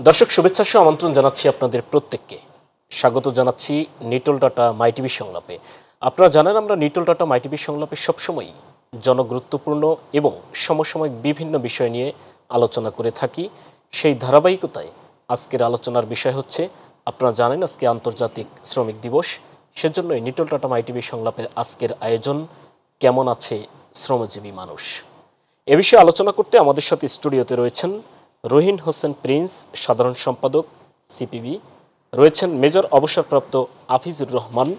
দর্শক শুভেচ্ছা সহ আমন্ত্রণ জানাচ্ছি আপনাদের প্রত্যেককে। স্বাগত জানাচ্ছি নিটল ডাটা মাই টিভি সংলাপে। আপনারা জানেন আমরা নিটল ডাটা মাই টিভি সংলাপে সবসময়ই জনগুরুত্বপূর্ণ এবং সমসাময়িক বিভিন্ন বিষয় নিয়ে আলোচনা করে থাকি। সেই ধারাবাহিকতায় আজকের আলোচনার বিষয় হচ্ছে, আপনারা জানেন আজকে আন্তর্জাতিক শ্রমিক দিবস। সেজন্যই নিটল ডাটা মাই টিভি সংলাপের আজকের আয়োজন, কেমন আছে শ্রমজীবী মানুষ। এ বিষয়ে আলোচনা করতে আমাদের সাথে স্টুডিওতে রয়েছেন রহিন হোসেন প্রিন্স, সাধারণ সম্পাদক সিপিবি, রয়েছেন মেজর অবসরপ্রাপ্ত আফিজুর রহমান,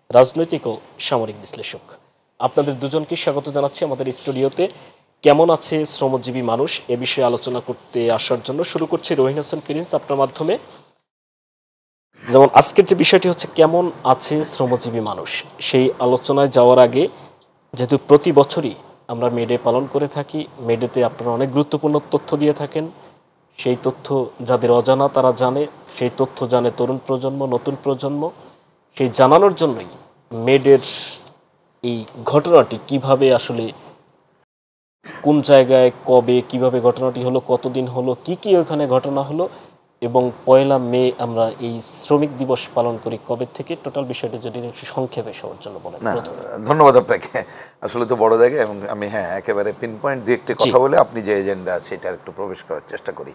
রাজনৈতিক ও সামরিক বিশ্লেষক। আপনাদের দুজনকে স্বাগত জানাচ্ছি আমাদের স্টুডিওতে। কেমন আছে শ্রমজীবী মানুষ এ বিষয়ে আলোচনা করতে আসার জন্য শুরু করছি রহিন হোসেন প্রিন্স আপনার মাধ্যমে। যেমন আজকের যে বিষয়টি হচ্ছে কেমন আছে শ্রমজীবী মানুষ, সেই আলোচনায় যাওয়ার আগে, যেহেতু প্রতি বছরই আমরা মে ডে পালন করে থাকি, মে ডেতে আপনারা অনেক গুরুত্বপূর্ণ তথ্য দিয়ে থাকেন। সেই তথ্য যাদের অজানা তারা জানে, সেই তথ্য জানে তরুণ প্রজন্ম, নতুন প্রজন্ম। সেই জানানোর জন্যই মেডের এই ঘটনাটি কিভাবে আসলে, কোন জায়গায়, কবে, কিভাবে ঘটনাটি হলো, কতদিন হলো, কি কি ওখানে ঘটনা হলো, এবং পয়লা মে আমরা এই শ্রমিক দিবস পালন করি কবে থেকে, টোটাল বিষয়টা যদি একটু সংক্ষেপে সবার জন্য বলেন। না, ধন্যবাদ আপনাকে। আসলে তো বড় জায়গায়, এবং আমি একেবারে পিন পয়েন্ট দিয়ে একটি কথা বলে আপনি যে এজেন্ডা সেটা একটু প্রবেশ করার চেষ্টা করি।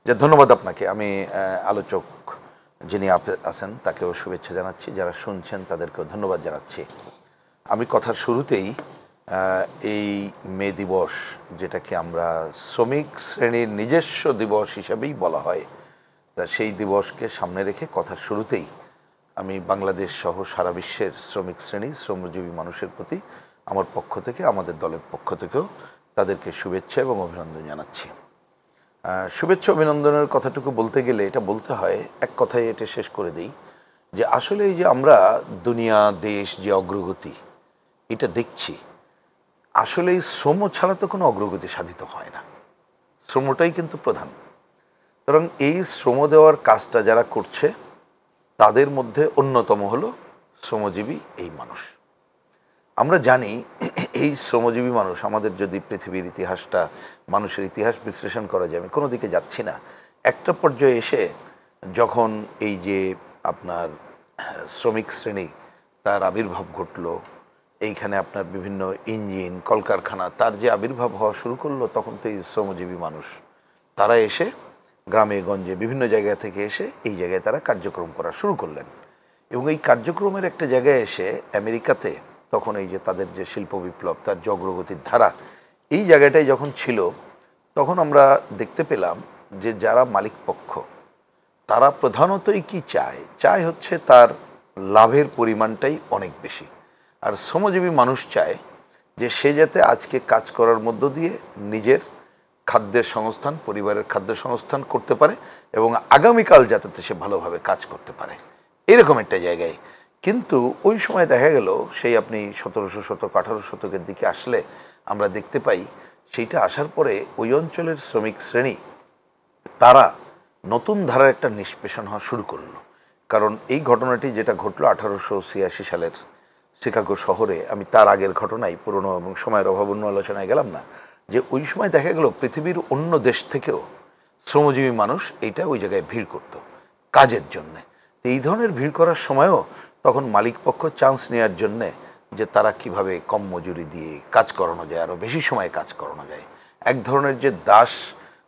যে ধন্যবাদ আপনাকে। আমি আলোচক যিনি আছেন তাকেও শুভেচ্ছা জানাচ্ছি, যারা শুনছেন তাদেরকেও ধন্যবাদ জানাচ্ছি। আমি কথার শুরুতেই এই মে দিবস, যেটাকে আমরা শ্রমিক শ্রেণীর নিজস্ব দিবস হিসাবেই বলা হয়, তা সেই দিবসকে সামনে রেখে কথার শুরুতেই আমি বাংলাদেশ সহ সারা বিশ্বের শ্রমিক শ্রেণী, শ্রমজীবী মানুষের প্রতি আমার পক্ষ থেকে, আমাদের দলের পক্ষ থেকেও তাদেরকে শুভেচ্ছা এবং অভিনন্দন জানাচ্ছি। শুভেচ্ছা অভিনন্দনের কথাটুকু বলতে গেলে এটা বলতে হয়, এক কথায় এটা শেষ করে দিই, যে আসলে এই যে আমরা দুনিয়া, দেশ যে অগ্রগতি এটা দেখছি, আসলে এই শ্রম ছাড়া তো কোনো অগ্রগতি সাধিত হয় না। শ্রমটাই কিন্তু প্রধান। কারণ এই শ্রম দেওয়ার কাজটা যারা করছে তাদের মধ্যে অন্যতম হলো শ্রমজীবী এই মানুষ। আমরা জানি এই শ্রমজীবী মানুষ, আমাদের যদি পৃথিবীর ইতিহাসটা, মানুষের ইতিহাস বিশ্লেষণ করা যায়, আমি কোনো দিকে যাচ্ছি না, একটা পর্যায়ে এসে যখন এই যে আপনার শ্রমিক শ্রেণী তার আবির্ভাব ঘটলো, এইখানে আপনার বিভিন্ন ইঞ্জিন, কলকারখানা তার যে আবির্ভাব হওয়া শুরু করলো, তখন তো এই শ্রমজীবী মানুষ তারা এসে গ্রামে গঞ্জে বিভিন্ন জায়গা থেকে এসে এই জায়গায় তারা কার্যক্রম করা শুরু করলেন। এবং এই কার্যক্রমের একটা জায়গায় এসে আমেরিকাতে তখন এই যে তাদের যে শিল্প বিপ্লব, তার যে অগ্রগতির ধারা, এই জায়গাটায় যখন ছিল, তখন আমরা দেখতে পেলাম যে যারা মালিক পক্ষ তারা প্রধানতই কি চায় হচ্ছে তার লাভের পরিমাণটাই অনেক বেশি। আর শ্রমজীবী মানুষ চায় যে সে যাতে আজকে কাজ করার মধ্য দিয়ে নিজের খাদ্যের সংস্থান, পরিবারের খাদ্য সংস্থান করতে পারে, এবং আগামীকাল যাতে সে ভালোভাবে কাজ করতে পারে, এরকম একটা জায়গায়। কিন্তু ওই সময় দেখা গেল, সেই আপনি 1700 শতক 1800 শতকের দিকে আসলে আমরা দেখতে পাই, সেইটা আসার পরে ওই অঞ্চলের শ্রমিক শ্রেণী তারা নতুন ধারার একটা নিষ্পেষণ হওয়া শুরু করলো। কারণ এই ঘটনাটি যেটা ঘটলো 1886 সালের শিকাগো শহরে, আমি তার আগের ঘটনায় পুরনো এবং সময়ের অভাব অন্য আলোচনায় গেলাম না, যে ওই সময় দেখা গেল পৃথিবীর অন্য দেশ থেকেও শ্রমজীবী মানুষ এইটা ওই জায়গায় ভিড় করত কাজের জন্যে। এই ধরনের ভিড় করার সময়ও তখন মালিকপক্ষ চান্স নেওয়ার জন্যে যে তারা কিভাবে কম মজুরি দিয়ে কাজ করানো যায়, আরও বেশি সময় কাজ করানো যায়, এক ধরনের যে দাস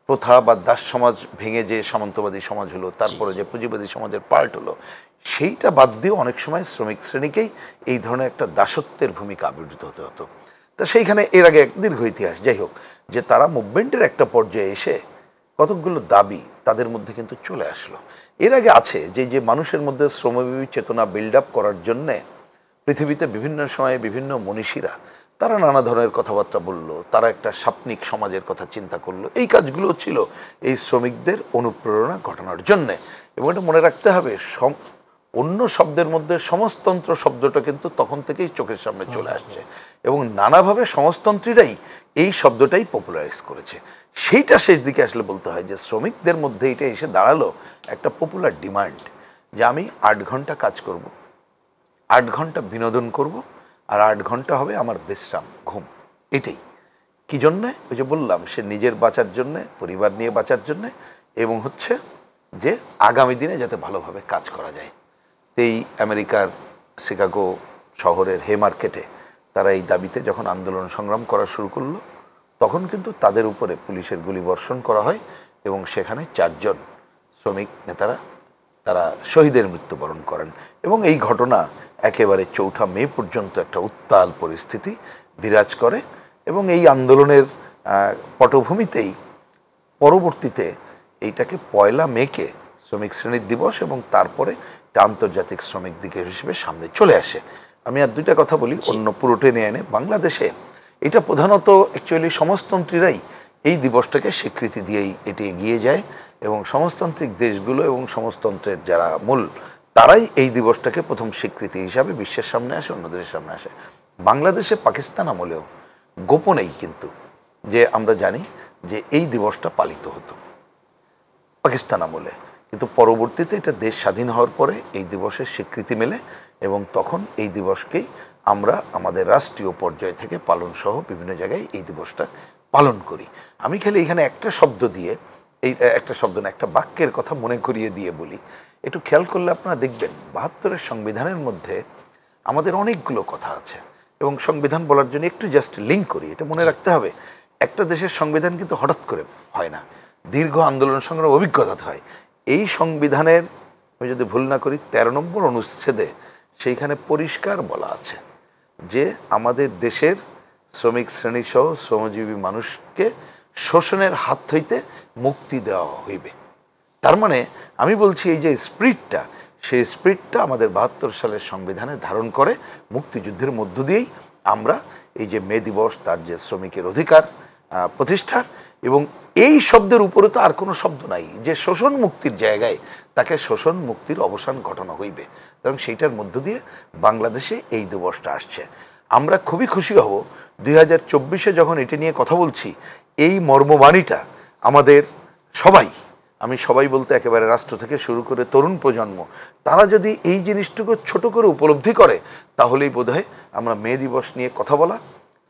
প্রথা বা দাস সমাজ ভেঙে যে সামন্তবাদী সমাজ হলো, তারপরে যে পুঁজিবাদী সমাজের পাল্ট হলো, সেইটা বাদ দিয়ে অনেক সময় শ্রমিক শ্রেণীকেই এই ধরনের একটা দাসত্বের ভূমিকা আবির্ভূত হতে হতো। তা সেইখানে এর আগে এক দীর্ঘ ইতিহাস, যাই হোক, যে তারা মুভমেন্টের একটা পর্যায়ে এসে কতকগুলো দাবি তাদের মধ্যে কিন্তু চলে আসলো। এর আগে আছে যে মানুষের মধ্যে শ্রমজীবী চেতনা বিল্ড আপ করার জন্যে পৃথিবীতে বিভিন্ন সময়ে বিভিন্ন মনীষীরা তারা নানা ধরনের কথাবার্তা বলল, তারা একটা সাপ্নিক সমাজের কথা চিন্তা করলো। এই কাজগুলো ছিল এই শ্রমিকদের অনুপ্রেরণা ঘটানোর জন্যে। এবং এটা মনে রাখতে হবে, অন্য শব্দের মধ্যে সমাজতন্ত্র শব্দটা কিন্তু তখন থেকেই চোখের সামনে চলে আসছে, এবং নানাভাবে সমাজতন্ত্রীরাই এই শব্দটাই পপুলারাইজ করেছে। সেইটা শেষ দিকে আসলে বলতে হয় যে শ্রমিকদের মধ্যে এটা এসে দাঁড়ালো একটা পপুলার ডিমান্ড, যে আমি 8 ঘন্টা কাজ করব, 8 ঘন্টা বিনোদন করব, আর 8 ঘন্টা হবে আমার বিশ্রাম, ঘুম। এটাই কি জন্যে? ওই যে বললাম, সে নিজের বাঁচার জন্যে, পরিবার নিয়ে বাঁচার জন্যে, এবং হচ্ছে যে আগামী দিনে যাতে ভালোভাবে কাজ করা যায়। এই আমেরিকার শিকাগো শহরের হে মার্কেটে তারা এই দাবিতে যখন আন্দোলন সংগ্রাম করা শুরু করলো, তখন কিন্তু তাদের উপরে পুলিশের গুলিবর্ষণ করা হয় এবং সেখানে 4 জন শ্রমিক নেতারা তারা শহীদের মৃত্যুবরণ করেন। এবং এই ঘটনা একেবারে 4 মে পর্যন্ত একটা উত্তাল পরিস্থিতি বিরাজ করে এবং এই আন্দোলনের পটভূমিতেই পরবর্তীতে এইটাকে 1 মেকে শ্রমিক শ্রেণীর দিবস এবং তারপরে এটা আন্তর্জাতিক শ্রমিক দিবস হিসেবে সামনে চলে আসে। আমি আর 2টা কথা বলি অন্য পুরোটে নিয়ে এনে। বাংলাদেশে এটা প্রধানত অ্যাকচুয়ালি সমাজতন্ত্রীরাই এই দিবসটাকে স্বীকৃতি দিয়েই এটি এগিয়ে যায় এবং সমাজতান্ত্রিক দেশগুলো এবং সমাজতন্ত্রের যারা মূল তারাই এই দিবসটাকে প্রথম স্বীকৃতি হিসাবে বিশ্বের সামনে আসে, অন্য দেশের সামনে আসে। বাংলাদেশে পাকিস্তান আমলেও গোপনেই কিন্তু যে আমরা জানি যে এই দিবসটা পালিত হতো পাকিস্তান আমলে, কিন্তু পরবর্তীতে এটা দেশ স্বাধীন হওয়ার পরে এই দিবসের স্বীকৃতি মেলে এবং তখন এই দিবসকেই আমরা আমাদের রাষ্ট্রীয় পর্যায় থেকে পালন সহ বিভিন্ন জায়গায় এই দিবসটা পালন করি। আমি খালি এখানে একটা শব্দ দিয়ে একটা শব্দ না, একটা বাক্যের কথা মনে করিয়ে দিয়ে বলি। একটু খেয়াল করলে আপনারা দেখবেন 72-এর সংবিধানের মধ্যে আমাদের অনেকগুলো কথা আছে এবং সংবিধান বলার জন্য একটু জাস্ট লিঙ্ক করি, এটা মনে রাখতে হবে। একটা দেশের সংবিধান কিন্তু হঠাৎ করে হয় না, দীর্ঘ আন্দোলন সংগ্রাম অভিজ্ঞতা হয়। এই সংবিধানের আমি যদি ভুল না করি 13 নম্বর অনুচ্ছেদে সেইখানে পরিষ্কার বলা আছে যে আমাদের দেশের শ্রমিক শ্রেণীসহ শ্রমজীবী মানুষকে শোষণের হাত হইতে মুক্তি দেওয়া হইবে। তার মানে আমি বলছি এই যে স্পিরিটটা, সেই স্পিরিটটা আমাদের 72 সালের সংবিধানে ধারণ করে মুক্তিযুদ্ধের মধ্য দিয়েই আমরা এই যে মে দিবস তার যে শ্রমিকের অধিকার প্রতিষ্ঠা এবং এই শব্দের উপরে তো আর কোনো শব্দ নাই যে শোষণ মুক্তির জায়গায় তাকে শোষণ মুক্তির অবসান ঘটানো হইবে, এবং সেইটার মধ্য দিয়ে বাংলাদেশে এই দিবসটা আসছে। আমরা খুবই খুশি হব 2024-এ যখন এটা নিয়ে কথা বলছি, এই মর্মবাণীটা আমাদের সবাই, আমি সবাই বলতে একেবারে রাষ্ট্র থেকে শুরু করে তরুণ প্রজন্ম, তারা যদি এই জিনিসটুকু ছোট করে উপলব্ধি করে তাহলেই বোধহয় আমরা মে দিবস নিয়ে কথা বলা,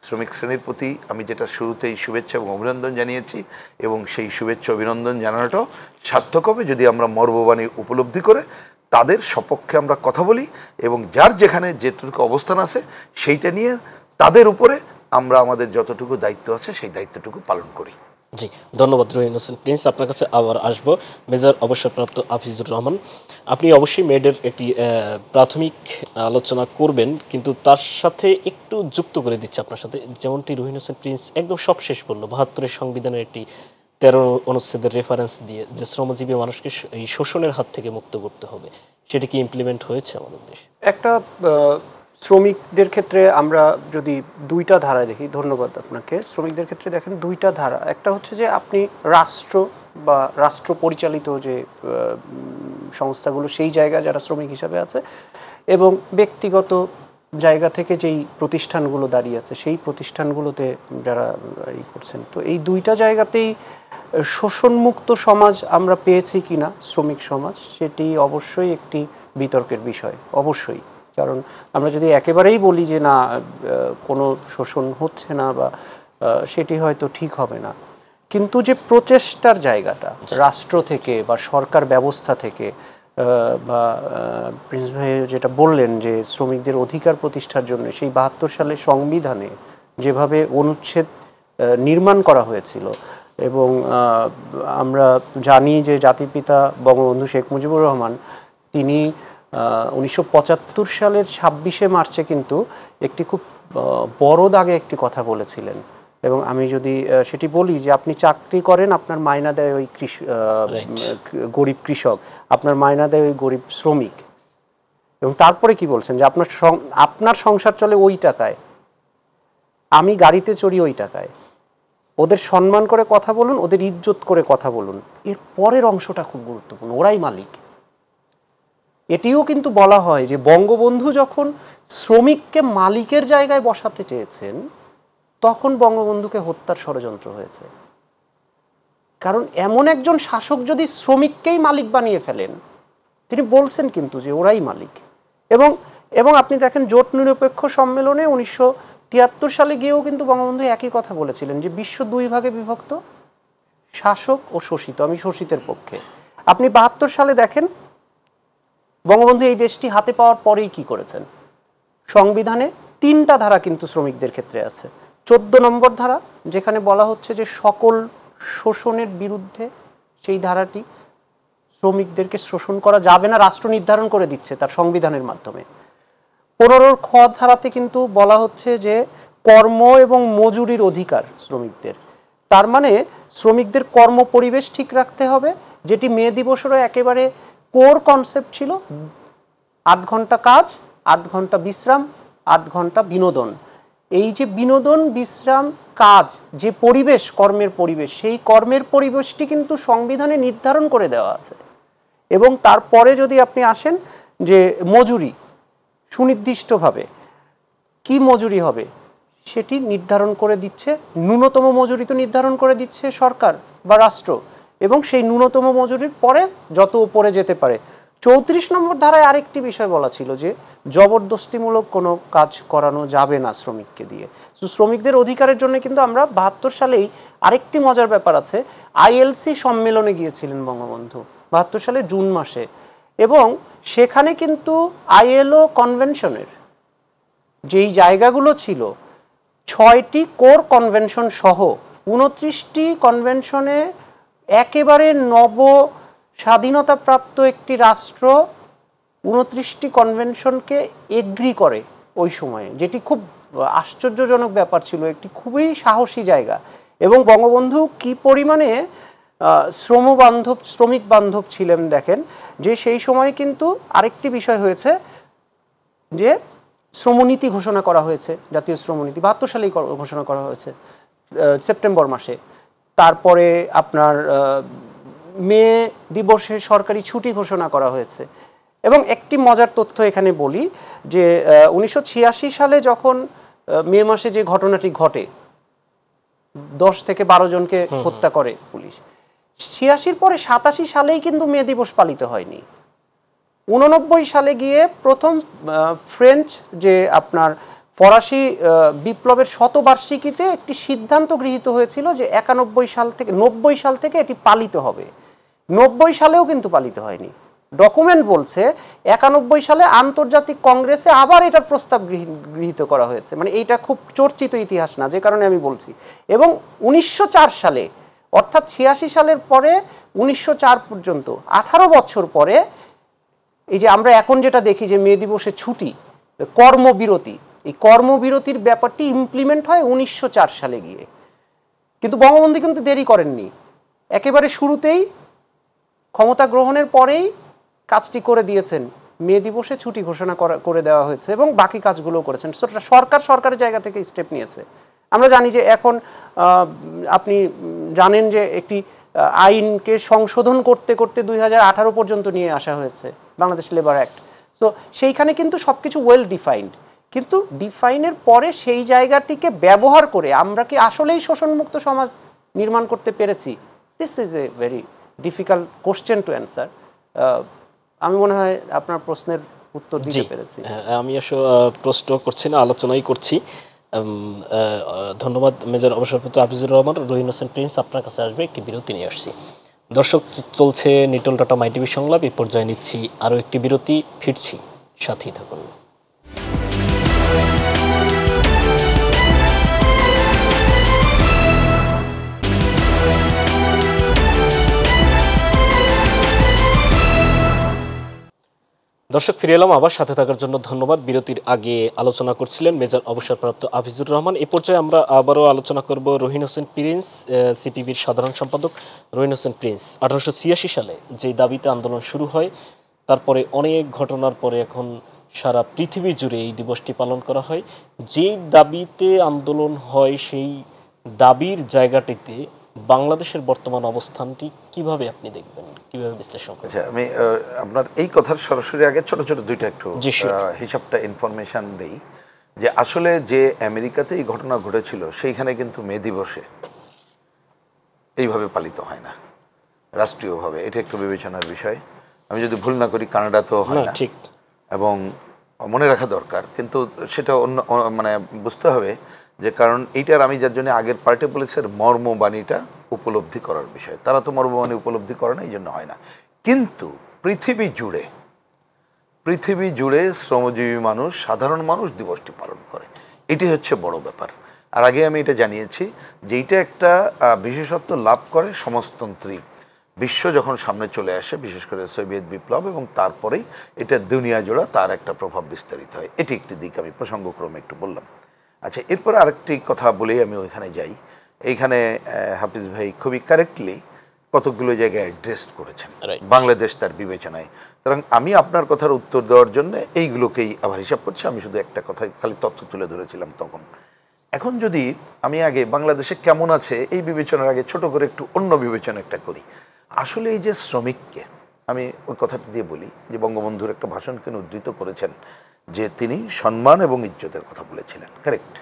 শ্রমিক শ্রেণীর প্রতি আমি যেটা শুরুতেই শুভেচ্ছা এবং অভিনন্দন জানিয়েছি এবং সেই শুভেচ্ছা অভিনন্দন জানানোটাও সার্থক হবে যদি আমরা মর্মবাণী উপলব্ধি করে তাদের সপক্ষে আমরা কথা বলি এবং যার যেখানে যেটুকু অবস্থান আছে সেইটা নিয়ে তাদের উপরে আমরা আমাদের যতটুকু দায়িত্ব আছে সেই দায়িত্বটুকু পালন করি। জি, ধন্যবাদ রহিম হোসেন প্রিন্স। আপনার কাছে আবার আসবো। মেজর অবসরপ্রাপ্ত হাফিজুর রহমান, আপনি অবশ্যই মেডের একটি প্রাথমিক আলোচনা করবেন, কিন্তু তার সাথে একটু যুক্ত করে দিচ্ছি আপনার সাথে, যেমনটি রহিম হোসেন প্রিন্স একদম সবশেষ বললো 72-এর সংবিধানের একটি 13 অনুচ্ছেদের রেফারেন্স দিয়ে যে শ্রমজীবী মানুষকে এই শোষণের হাত থেকে মুক্ত করতে হবে, সেটা কি ইমপ্লিমেন্ট হয়েছে আমাদের দেশে? একটা শ্রমিকদের ক্ষেত্রে আমরা যদি 2টা ধারা দেখি, ধন্যবাদ আপনাকে। শ্রমিকদের ক্ষেত্রে দেখেন 2টা ধারা, একটা হচ্ছে যে আপনি রাষ্ট্র বা রাষ্ট্র পরিচালিত যে সংস্থাগুলো সেই জায়গায় যারা শ্রমিক হিসাবে আছে এবং ব্যক্তিগত জায়গা থেকে যেই প্রতিষ্ঠানগুলো দাঁড়িয়ে আছে সেই প্রতিষ্ঠানগুলোতে যারা করছেন। তো এই 2টা জায়গাতেই শোষণমুক্ত সমাজ আমরা পেয়েছি কিনা শ্রমিক সমাজ, সেটি অবশ্যই একটি বিতর্কের বিষয়, অবশ্যই। কারণ আমরা যদি একেবারেই বলি যে না কোনো শোষণ হচ্ছে না বা সেটি হয়তো ঠিক হবে না, কিন্তু যে প্রচেষ্টার জায়গাটা রাষ্ট্র থেকে বা সরকার ব্যবস্থা থেকে বা প্রিন্স ভাই যেটা বললেন যে শ্রমিকদের অধিকার প্রতিষ্ঠার জন্য সেই 72 সালের সংবিধানে যেভাবে অনুচ্ছেদ নির্মাণ করা হয়েছিল এবং আমরা জানি যে জাতির পিতা বঙ্গবন্ধু শেখ মুজিবুর রহমান তিনি 1975 সালের 26শে মার্চে কিন্তু একটি খুব বড় দাগে একটি কথা বলেছিলেন এবং আমি যদি সেটি বলি যে আপনি চাকরি করেন, আপনার মাইনা দেয় ওই গরিব কৃষক, আপনার মাইনা দেয় ওই গরিব শ্রমিক, এবং তারপরে কি বলছেন যে আপনার সংসার চলে ওই টাকায়, আমি গাড়িতে চড়ি ওই টাকায়, ওদের সম্মান করে কথা বলুন, ওদের ইজ্জত করে কথা বলুন। এর পরের অংশটা খুব গুরুত্বপূর্ণ, ওরাই মালিক। এটিও কিন্তু বলা হয় যে বঙ্গবন্ধু যখন শ্রমিককে মালিকের জায়গায় বসাতে চেয়েছেন তখন বঙ্গবন্ধুকে হত্যার ষড়যন্ত্র হয়েছে। কারণ এমন একজন শাসক যদি শ্রমিককেই মালিক বানিয়ে ফেলেন, তিনি বলছেন কিন্তু যে ওরাই মালিক। এবং আপনি দেখেন জোট নিরপেক্ষ সম্মেলনে 1973 সালে গিয়েও কিন্তু বঙ্গবন্ধু একই কথা বলেছিলেন যে বিশ্ব 2 ভাগে বিভক্ত, শাসক ও শোষিত, আমি শোষিতের পক্ষে। আপনি ৭২ সালে দেখেন বঙ্গবন্ধু এই দেশটি হাতে পাওয়ার পরেই কি করেছেন। সংবিধানে ৩টা ধারা কিন্তু শ্রমিকদের ক্ষেত্রে আছে। ১৪ নম্বর ধারা, যেখানে বলা হচ্ছে যে সকল শোষণের বিরুদ্ধে, সেই ধারাটি শ্রমিকদেরকে শোষণ করা যাবে না রাষ্ট্র নির্ধারণ করে দিচ্ছে তার সংবিধানের মাধ্যমে। ১৫ খ ধারাতে কিন্তু বলা হচ্ছে যে কর্ম এবং মজুরির অধিকার শ্রমিকদের। তার মানে শ্রমিকদের কর্ম পরিবেশ ঠিক রাখতে হবে, যেটি মে দিবসেরও একেবারে কোর কনসেপ্ট ছিল। ৮ ঘন্টা কাজ, ৮ ঘন্টা বিশ্রাম, ৮ ঘন্টা বিনোদন। এই যে বিনোদন, বিশ্রাম, কাজ, যে পরিবেশ, কর্মের পরিবেশ, সেই কর্মের পরিবেশটি কিন্তু সংবিধানে নির্ধারণ করে দেওয়া আছে। এবং তারপরে যদি আপনি আসেন যে মজুরি, সুনির্দিষ্টভাবে কি মজুরি হবে সেটি নির্ধারণ করে দিচ্ছে। ন্যূনতম মজুরি তো নির্ধারণ করে দিচ্ছে সরকার বা রাষ্ট্র, এবং সেই ন্যূনতম মজুরির পরে যত উপরে যেতে পারে। ৩৪ নম্বর ধারায় আরেকটি বিষয় বলা ছিল যে জবরদস্তিমূলক কোনো কাজ করানো যাবে না শ্রমিককে দিয়ে। তো শ্রমিকদের অধিকারের জন্য কিন্তু আমরা ৭২ সালেই আরেকটি মজার ব্যাপার আছে, আইএলসি সম্মেলনে গিয়েছিলেন বঙ্গবন্ধু ৭২ সালে জুন মাসে, এবং সেখানে কিন্তু আইএলও কনভেনশনের যেই জায়গাগুলো ছিল, 6টি কোর কনভেনশন সহ 29টি কনভেনশনে একেবারে নব স্বাধীনতাপ্রাপ্ত একটি রাষ্ট্র 29টি কনভেনশনকে এগ্রি করে ওই সময়ে, যেটি খুব আশ্চর্যজনক ব্যাপার ছিল, একটি খুবই সাহসী জায়গা। এবং বঙ্গবন্ধু কি পরিমাণে শ্রমিক বান্ধব ছিলেন দেখেন, যে সেই সময় কিন্তু আরেকটি বিষয় হয়েছে যে শ্রমনীতি ঘোষণা করা হয়েছে, জাতীয় শ্রমনীতি ৭২ সালেই ঘোষণা করা হয়েছে সেপ্টেম্বর মাসে। তারপরে আপনার মে দিবসে সরকারি ছুটি ঘোষণা করা হয়েছে। এবং একটি মজার তথ্য এখানে বলি যে 1986 সালে যখন মে মাসে যে ঘটনাটি ঘটে, 10 থেকে 12 জনকে হত্যা করে পুলিশ, 86 পরে 87 সালেই কিন্তু মে দিবস পালিত হয়নি। 89 সালে গিয়ে প্রথম ফ্রেঞ্চ যে আপনার ফরাসি বিপ্লবের শতবার্ষিকীতে একটি সিদ্ধান্ত গৃহীত হয়েছিল যে 91 সাল থেকে 90 সাল থেকে এটি পালিত হবে। 90 সালেও কিন্তু পালিত হয়নি। ডকুমেন্ট বলছে 91 সালে আন্তর্জাতিক কংগ্রেসে আবার এটার প্রস্তাব গৃহীত করা হয়েছে। মানে এইটা খুব চর্চিত ইতিহাস না, যে কারণে আমি বলছি। এবং 1904 সালে, অর্থাৎ 86 সালের পরে 1904 পর্যন্ত 18 বছর পরে, এই যে আমরা এখন যেটা দেখি যে মে দিবসে ছুটি, কর্মবিরতি, এই কর্মবিরতির ব্যাপারটি ইমপ্লিমেন্ট হয় 1904 সালে গিয়ে। কিন্তু বঙ্গবন্ধু কিন্তু দেরি করেননি, একেবারে শুরুতেই ক্ষমতা গ্রহণের পরেই কাজটি করে দিয়েছেন। মে দিবসে ছুটি ঘোষণা করে দেওয়া হয়েছে এবং বাকি কাজগুলো করেছেন। সরকারের জায়গা থেকে স্টেপ নিয়েছে। আমরা জানি যে এখন আপনি জানেন যে একটি আইনকে সংশোধন করতে করতে 2018 পর্যন্ত নিয়ে আসা হয়েছে, বাংলাদেশ লেবার অ্যাক্ট। সো সেইখানে কিন্তু সব কিছু ওয়েল ডিফাইন্ড, কিন্তু ডিফাইনের পরে সেই জায়গাটিকে ব্যবহার করে আমরা কি আসলেই শোষণমুক্ত সমাজ নির্মাণ করতে পেরেছি? This is a very difficult question to answer. আমি মনে হয় আপনার প্রশ্নের উত্তর দিতে পেরেছি। আমি আসলে প্রশ্ন করছি না, আলোচনাই করছি। ধন্যবাদ মেজর অবসরপ্রাপ্ত হাফিজুর রহমান। রহিন হোসেন প্রিন্স আপনার কাছে আসবে, একটি বিরতি নিয়ে আসছি। দর্শক, চলছে নিটল টাটা মাই টিভি সংলাপ। এই পর্যায়ে নিচ্ছি আরও একটি বিরতি, ফিরছি, সাথেই থাকুন। দর্শক, ফিরে এলাম আবার, সাথে থাকার জন্য ধন্যবাদ। বিরতির আগে আলোচনা করছিলেন মেজর অবসরপ্রাপ্ত হাফিজুর রহমান। এই পর্যায়ে আমরা আবারও আলোচনা করব রহিন হোসেন প্রিন্স, সিপিবির সাধারণ সম্পাদক। রহিন হোসেন প্রিন্স, 1886 সালে যে দাবিতে আন্দোলন শুরু হয়, তারপরে অনেক ঘটনার পরে এখন সারা পৃথিবী জুড়ে এই দিবসটি পালন করা হয়। যেই দাবিতে আন্দোলন হয়, সেই দাবির জায়গাটিতে বাংলাদেশের বর্তমান অবস্থানটি কিভাবে আপনি দেখবেন, কিভাবে বিশ্লেষণ করবেন? আচ্ছা, আমি আপনার এই কথার সরাসরি আগে ছোট ছোট দুইটা একটু হিসাবটা ইনফরমেশন দেই যে আসলে যে আমেরিকাতে এই ঘটনা ঘটেছিল সেইখানে কিন্তু মে দিবসে এইভাবে পালিত হয় না রাষ্ট্রীয়ভাবে। এটা একটু বিবেচনার বিষয়। আমি যদি ভুল না করি কানাডাতেও হয় না, ঠিক। এবং মনে রাখা দরকার, কিন্তু সেটা অন্য মানে বুঝতে হবে যে কারণ এইটার আমি যার জন্য আগের পার্টি বলেছে মর্মবাণীটা উপলব্ধি করার বিষয়। তারা তো মর্মবাণী উপলব্ধি করে না, এই জন্য হয় না। কিন্তু পৃথিবী জুড়ে শ্রমজীবী মানুষ, সাধারণ মানুষ দিবসটি পালন করে। এটি হচ্ছে বড় ব্যাপার। আর আগে আমি এটা জানিয়েছি যে এইটা একটা বিশেষত্ব লাভ করে সমাজতান্ত্রিক বিশ্ব যখন সামনে চলে আসে, বিশেষ করে সোভিয়েত বিপ্লব, এবং তারপরেই এটা দুনিয়া জোড়া তার একটা প্রভাব বিস্তারিত হয়। এটি একটি দিক আমি প্রসঙ্গক্রমে একটু বললাম। আচ্ছা, এরপরে আরেকটি কথা বলেই আমি ওইখানে যাই। এইখানে হাফিজ ভাই খুবই কারেক্টলি কতগুলো জায়গায় অ্যাড্রেস করেছেন বাংলাদেশ তার বিবেচনায়। সুতরাং আমি আপনার কথার উত্তর দেওয়ার জন্য এইগুলোকেই আবার হিসাব করছি। আমি শুধু একটা কথা খালি তথ্য তুলে ধরেছিলাম তখন। এখন যদি আমি আগে বাংলাদেশে কেমন আছে এই বিবেচনার আগে ছোট করে একটু অন্য বিবেচনা একটা করি। আসলে এই যে শ্রমিককে, আমি ওই কথাটা দিয়ে বলি যে বঙ্গবন্ধুর একটা ভাষণকে উদ্ধৃত করেছেন যে তিনি সম্মান এবং ইজ্জতের কথা বলেছিলেন, কারেক্ট।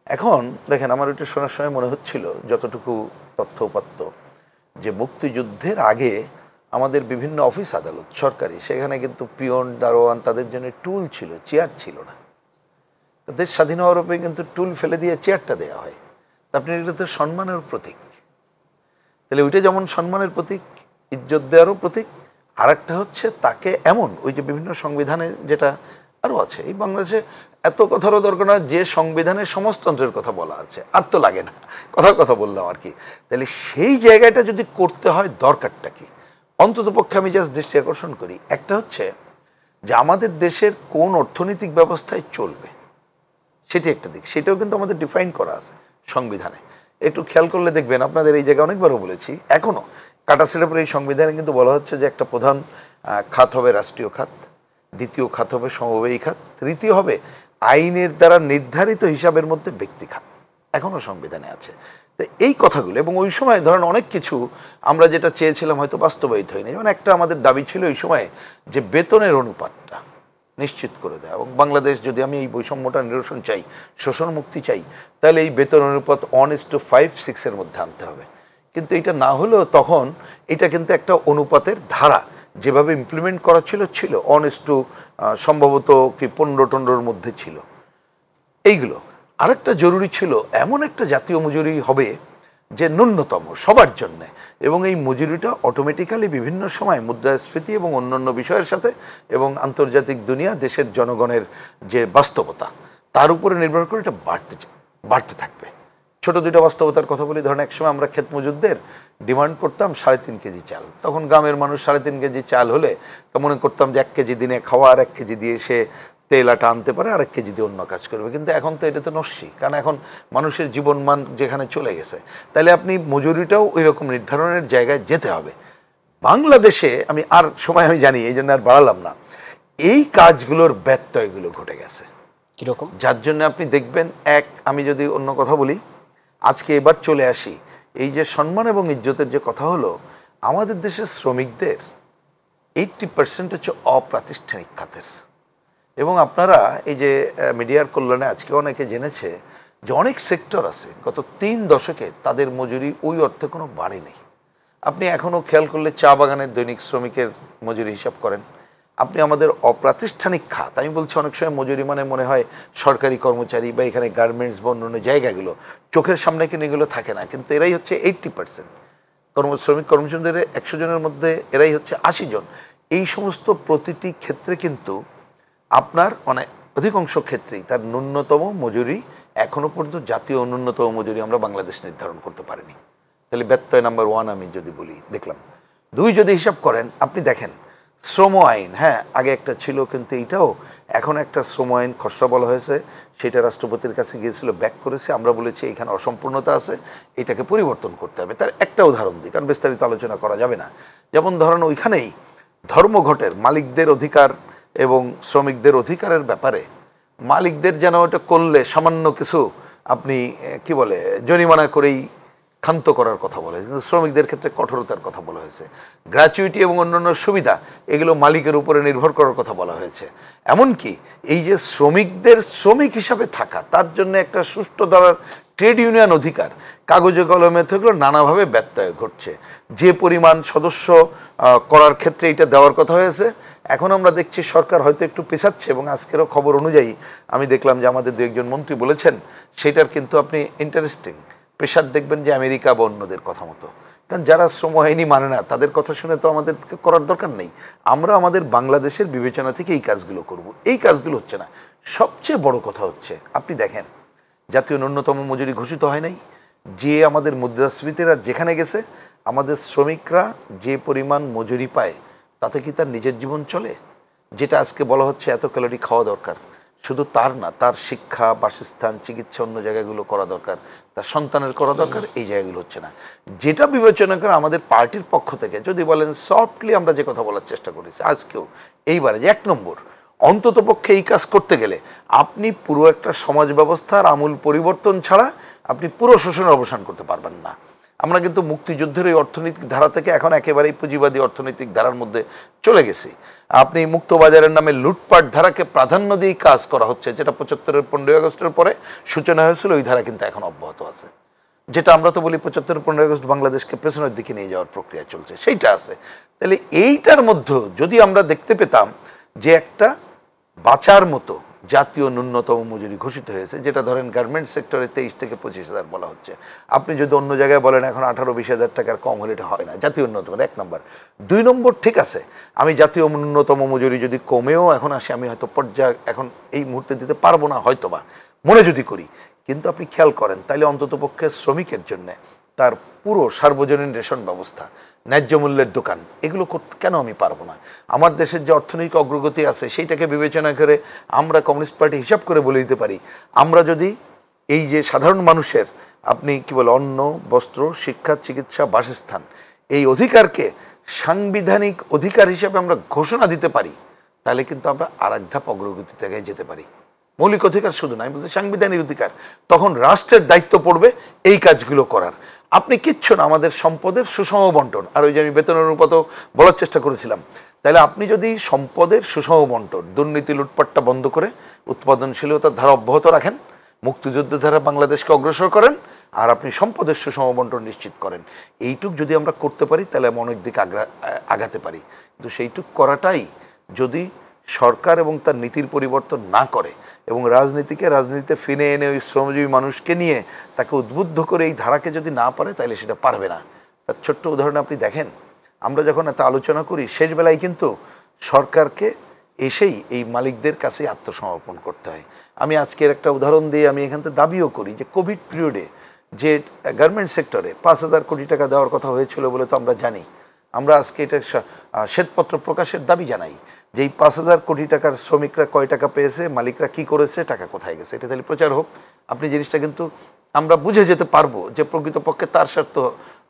এখন দেখেন, আমার ওইটা শোনার সময় মনে হচ্ছিল যতটুকু তথ্য উপাত্ত, যে মুক্তিযুদ্ধের আগে আমাদের বিভিন্ন অফিস আদালত সরকারি, সেখানে কিন্তু পিয়ন, দারোয়ান তাদের জন্য টুল ছিল, চেয়ার ছিল না। দেশ স্বাধীন হওয়ার পরে কিন্তু টুল ফেলে দিয়ে চেয়ারটা দেওয়া হয়। আপনি এটা তো সম্মানের প্রতীক। তাহলে ওইটা যেমন সম্মানের প্রতীক, ইজ্জত দেওয়ারও প্রতীক। আর একটা হচ্ছে তাকে এমন ওই যে বিভিন্ন সংবিধানে যেটা আরও আছে, এই বাংলাদেশে এত কথারও দরকার না, যে সংবিধানে সমাজতন্ত্রের কথা বলা আছে আর তো লাগে না, কথার কথা বললাম আর কি। তাহলে সেই জায়গাটা যদি করতে হয় দরকারটা কি? অন্তত পক্ষে আমি জাস্ট দৃষ্টি আকর্ষণ করি, একটা হচ্ছে যে আমাদের দেশের কোন অর্থনৈতিক ব্যবস্থায় চলবে সেটি একটা দিক, সেটাও কিন্তু আমাদের ডিফাইন করা আছে সংবিধানে। একটু খেয়াল করলে দেখবেন, আপনাদের এই জায়গায় অনেকবারও বলেছি, এখনও কাটাছেড়ে পরে এই সংবিধানে কিন্তু বলা হচ্ছে যে একটা প্রধান খাত হবে রাষ্ট্রীয় খাত, দ্বিতীয় খাত হবে সমবায়ী খাত, তৃতীয় হবে আইনের দ্বারা নির্ধারিত হিসাবের মধ্যে ব্যক্তি খাত। এখনও সংবিধানে আছে। তো এই কথাগুলো, এবং ওই সময় ধরেন অনেক কিছু আমরা যেটা চেয়েছিলাম হয়তো বাস্তবায়িত হয়নি। যেমন একটা আমাদের দাবি ছিল ওই সময় যে বেতনের অনুপাতটা নিশ্চিত করে দেয়, এবং বাংলাদেশ যদি আমি এই বৈষম্যটা নিরসন চাই, শোষণ মুক্তি চাই, তাহলে এই বেতন অনুপাত 1:5-6 মধ্যে আনতে হবে। কিন্তু এটা না হলেও তখন এটা কিন্তু একটা অনুপাতের ধারা যেভাবে ইমপ্লিমেন্ট করা ছিল 1 সম্ভবত কি 15-15 মধ্যে ছিল এইগুলো। আরেকটা জরুরি ছিল এমন একটা জাতীয় মজুরি হবে যে ন্যূনতম সবার জন্যে, এবং এই মজুরিটা অটোমেটিক্যালি বিভিন্ন সময় মুদ্রাস্ফীতি এবং অন্যান্য বিষয়ের সাথে এবং আন্তর্জাতিক দুনিয়া, দেশের জনগণের যে বাস্তবতা তার উপরে নির্ভর করে এটা বাড়তে থাকবে। ছোট দুইটা বাস্তবতার কথা বলি। ধরেন একসময় আমরা ক্ষেত মজুরদের ডিমান্ড করতাম 3.5 কেজি চাল। তখন গ্রামের মানুষ 3.5 কেজি চাল হলে তো মনে করতাম যে 1 কেজি দিনে খাওয়া, আর 1 কেজি দিয়ে সে তেল আটা আনতে পারে, আর 1 কেজি দিয়ে অন্য কাজ করবে। কিন্তু এখন তো এটা তো নস্যি, কারণ এখন মানুষের জীবনমান যেখানে চলে গেছে, তাহলে আপনি মজুরিটাও ওই রকম নির্ধারণের জায়গায় যেতে হবে। বাংলাদেশে আমি জানি, এই জন্য আর বাড়ালাম না, এই কাজগুলোর ব্যত্যয়গুলো ঘটে গেছে। কিরকম? যার জন্য আপনি দেখবেন, আমি যদি অন্য কথা বলি, আজকে এবার চলে আসি এই যে সম্মান এবং ইজ্জতের যে কথা হলো, আমাদের দেশের শ্রমিকদের 80% হচ্ছে অপ্রাতিষ্ঠানিক খাতের। এবং আপনারা এই যে মিডিয়ার কল্যাণে আজকে অনেকে জেনেছে যে অনেক সেক্টর আছে গত 3 দশকে তাদের মজুরি ওই অর্থে কোনো বাড়েনি। আপনি এখনও খেয়াল করলে চা বাগানের দৈনিক শ্রমিকের মজুরি হিসাব করেন, আপনি আমাদের অপ্রাতিষ্ঠানিক খাত, আমি বলছি অনেক সময় মজুরি মানে মনে হয় সরকারি কর্মচারী বা এখানে গার্মেন্টস বা অন্যান্য জায়গাগুলো, চোখের সামনে কিন্তু এগুলো থাকে না, কিন্তু এরাই হচ্ছে 80% শ্রমিক কর্মচারীদের 100 জনের মধ্যে এরাই হচ্ছে 80 জন। এই সমস্ত প্রতিটি ক্ষেত্রে কিন্তু আপনার অধিকাংশ ক্ষেত্রেই তার ন্যূনতম মজুরি এখনো পর্যন্ত জাতীয় ন্যূনতম মজুরি আমরা বাংলাদেশ নির্ধারণ করতে পারিনি। তাহলে ব্যত্যয় নাম্বার 1 আমি যদি বলি, দেখলাম 2 যদি হিসাব করেন, আপনি দেখেন শ্রম আইন, হ্যাঁ আগে একটা ছিল, কিন্তু এইটাও এখন একটা শ্রম আইন খসড়া বলা হয়েছে, সেটা রাষ্ট্রপতির কাছে গিয়েছিল, ব্যাক করেছে। আমরা বলেছি এখানে অসম্পূর্ণতা আছে, এটাকে পরিবর্তন করতে হবে। তার একটা উদাহরণ দিই, কারণ বিস্তারিত আলোচনা করা যাবে না। যেমন ধরেন ওইখানেই ধর্মঘটের মালিকদের অধিকার এবং শ্রমিকদের অধিকারের ব্যাপারে মালিকদের যেন ওটা করলে সামান্য কিছু আপনি কি বলে জরিমানা করেই ক্ষান্ত করার কথা বলা হয়েছে, কিন্তু শ্রমিকদের ক্ষেত্রে কঠোরতার কথা বলা হয়েছে। গ্র্যাচুইটি এবং অন্যান্য সুবিধা এগুলো মালিকের উপরে নির্ভর করার কথা বলা হয়েছে। এমনকি এই যে শ্রমিকদের শ্রমিক হিসাবে থাকা, তার জন্য একটা সুষ্ঠু দ্বারা ট্রেড ইউনিয়ন অধিকার কাগজে কলমে থাকলেও নানাভাবে ব্যত্যয় ঘটছে। যে পরিমাণ সদস্য করার ক্ষেত্রে এটা দেওয়ার কথা হয়েছে, এখন আমরা দেখছি সরকার হয়তো একটু পেছাচ্ছে, এবং আজকেরও খবর অনুযায়ী আমি দেখলাম যে আমাদের 2-1 মন্ত্রী বলেছেন সেটার কিন্তু আপনি ইন্টারেস্টিং প্রেশার দেখবেন যে আমেরিকা বা অন্যদের কথা মতো, কারণ যারা শ্রম আইনি মানে না তাদের কথা শুনে তো আমাদের করার দরকার নেই। আমরা আমাদের বাংলাদেশের বিবেচনা থেকে এই কাজগুলো করব। এই কাজগুলো হচ্ছে না। সবচেয়ে বড় কথা হচ্ছে, আপনি দেখেন জাতীয় ন্যূনতম মজুরি ঘোষিত হয় নাই, যে আমাদের মুদ্রাস্ফীতির আর যেখানে গেছে, আমাদের শ্রমিকরা যে পরিমাণ মজুরি পায় তাতে কি তার নিজের জীবন চলে? যেটা আজকে বলা হচ্ছে এত ক্যালোরি খাওয়া দরকার, শুধু তার না, তার শিক্ষা, বাসস্থান, চিকিৎসা অন্য জায়গাগুলো করা দরকার, তার সন্তানের করা দরকার, এই জায়গাগুলো হচ্ছে না। যেটা বিবেচনা করে আমাদের পার্টির পক্ষ থেকে যদি বলেন সফটলি আমরা যে কথা বলার চেষ্টা করেছি আজকেও, এইবারে যে 1 নম্বর অন্তত পক্ষে এই কাজ করতে গেলে আপনি পুরো একটা সমাজ ব্যবস্থার আমূল পরিবর্তন ছাড়া আপনি পুরো শোষণের অবসান করতে পারবেন না। আমরা কিন্তু মুক্তিযুদ্ধের এই অর্থনৈতিক ধারা থেকে এখন একেবারেই পুঁজিবাদী অর্থনৈতিক ধারার মধ্যে চলে গেছি। আপনি মুক্ত বাজারের নামে লুটপাট ধারাকে প্রাধান্য দিয়েই কাজ করা হচ্ছে, যেটা 75-এর 15ই আগস্টের পরে সূচনা হয়েছিল, ওই ধারা কিন্তু এখন অব্যাহত আছে। যেটা আমরা তো বলি 75-15 আগস্ট বাংলাদেশকে পেছনের দিকে নিয়ে যাওয়ার প্রক্রিয়া চলছে, সেইটা আছে। তাহলে এইটার মধ্যে যদি আমরা দেখতে পেতাম যে একটা বাঁচার মতো জাতীয় ন্যূনতম মজুরি ঘোষিত হয়েছে, যেটা ধরেন গার্মেন্টস সেক্টরে 23 থেকে 25,000 বলা হচ্ছে। আপনি যদি অন্য জায়গায় বলেন এখন 18-20,000 টাকার কম হলে এটা হয় না জাতীয় ন্যূনতম, 1 নম্বর। 2 নম্বর, ঠিক আছে আমি জাতীয় ন্যূনতম মজুরি যদি কমেও এখন আসে, আমি হয়তো পর্যায়ে এখন এই মুহূর্তে দিতে পারবো না, হয়তো বা মনে যদি করি, কিন্তু আপনি খেয়াল করেন তাহলে অন্তত পক্ষে শ্রমিকের জন্য তার পুরো সার্বজনীন রেশন ব্যবস্থা, ন্যায্য মূল্যের দোকান, এগুলো করতে কেন আমি পারবো না? আমার দেশের যে অর্থনৈতিক অগ্রগতি আছে সেইটাকে বিবেচনা করে আমরা কমিউনিস্ট পার্টি হিসাব করে বলে দিতে পারি, আমরা যদি এই যে সাধারণ মানুষের আপনি কি বলে অন্ন, বস্ত্র, শিক্ষা, চিকিৎসা, বাসস্থান, এই অধিকারকে সাংবিধানিক অধিকার হিসেবে আমরা ঘোষণা দিতে পারি, তাহলে কিন্তু আমরা আর এক ধাপ অগ্রগতি থেকে যেতে পারি। মৌলিক অধিকার শুধু নয়, বলতে সাংবিধানিক অধিকার, তখন রাষ্ট্রের দায়িত্ব পড়বে এই কাজগুলো করার। আপনি কিচ্ছু না, আমাদের সম্পদের সুষম বন্টন, আর ওই যে আমি বেতনের অনুপাত বলার চেষ্টা করেছিলাম, তাহলে আপনি যদি সম্পদের সুষম বন্টন, দুর্নীতি লুটপাটটা বন্ধ করে উৎপাদনশীলতার ধারা অব্যাহত রাখেন, মুক্তিযুদ্ধের ধারা বাংলাদেশকে অগ্রসর করেন, আর আপনি সম্পদের সুষম বন্টন নিশ্চিত করেন, এইটুক যদি আমরা করতে পারি তাহলে আমি অনেক দিকে আগাতে পারি। কিন্তু সেইটুক করাটাই যদি সরকার এবং তার নীতির পরিবর্তন না করে এবং রাজনীতিতে ফিরে এনে ওই শ্রমজীবী মানুষকে নিয়ে তাকে উদ্বুদ্ধ করে এই ধারাকে যদি না পারে, তাহলে সেটা পারবে না। তার ছোট্ট উদাহরণ আপনি দেখেন, আমরা যখন এত আলোচনা করি শেষ বেলায় কিন্তু সরকারকে এসেই এই মালিকদের কাছে আত্মসমর্পণ করতে হয়। আমি আজকের একটা উদাহরণ দিয়ে আমি এখান থেকে দাবিও করি যে কোভিড পিরিয়ডে যে গার্মেন্ট সেক্টরে 5,000 কোটি টাকা দেওয়ার কথা হয়েছিল বলে তো আমরা জানি, আমরা আজকে এটা শ্বেতপত্র প্রকাশের দাবি জানাই যে এই 5,000 কোটি টাকার শ্রমিকরা কয় টাকা পেয়েছে, মালিকরা কি করেছে, টাকা কোথায় গেছে, এটা তাহলে প্রচার হোক। আপনি জিনিসটা কিন্তু আমরা বুঝে যেতে পারবো যে প্রকৃতপক্ষে তার স্বার্থ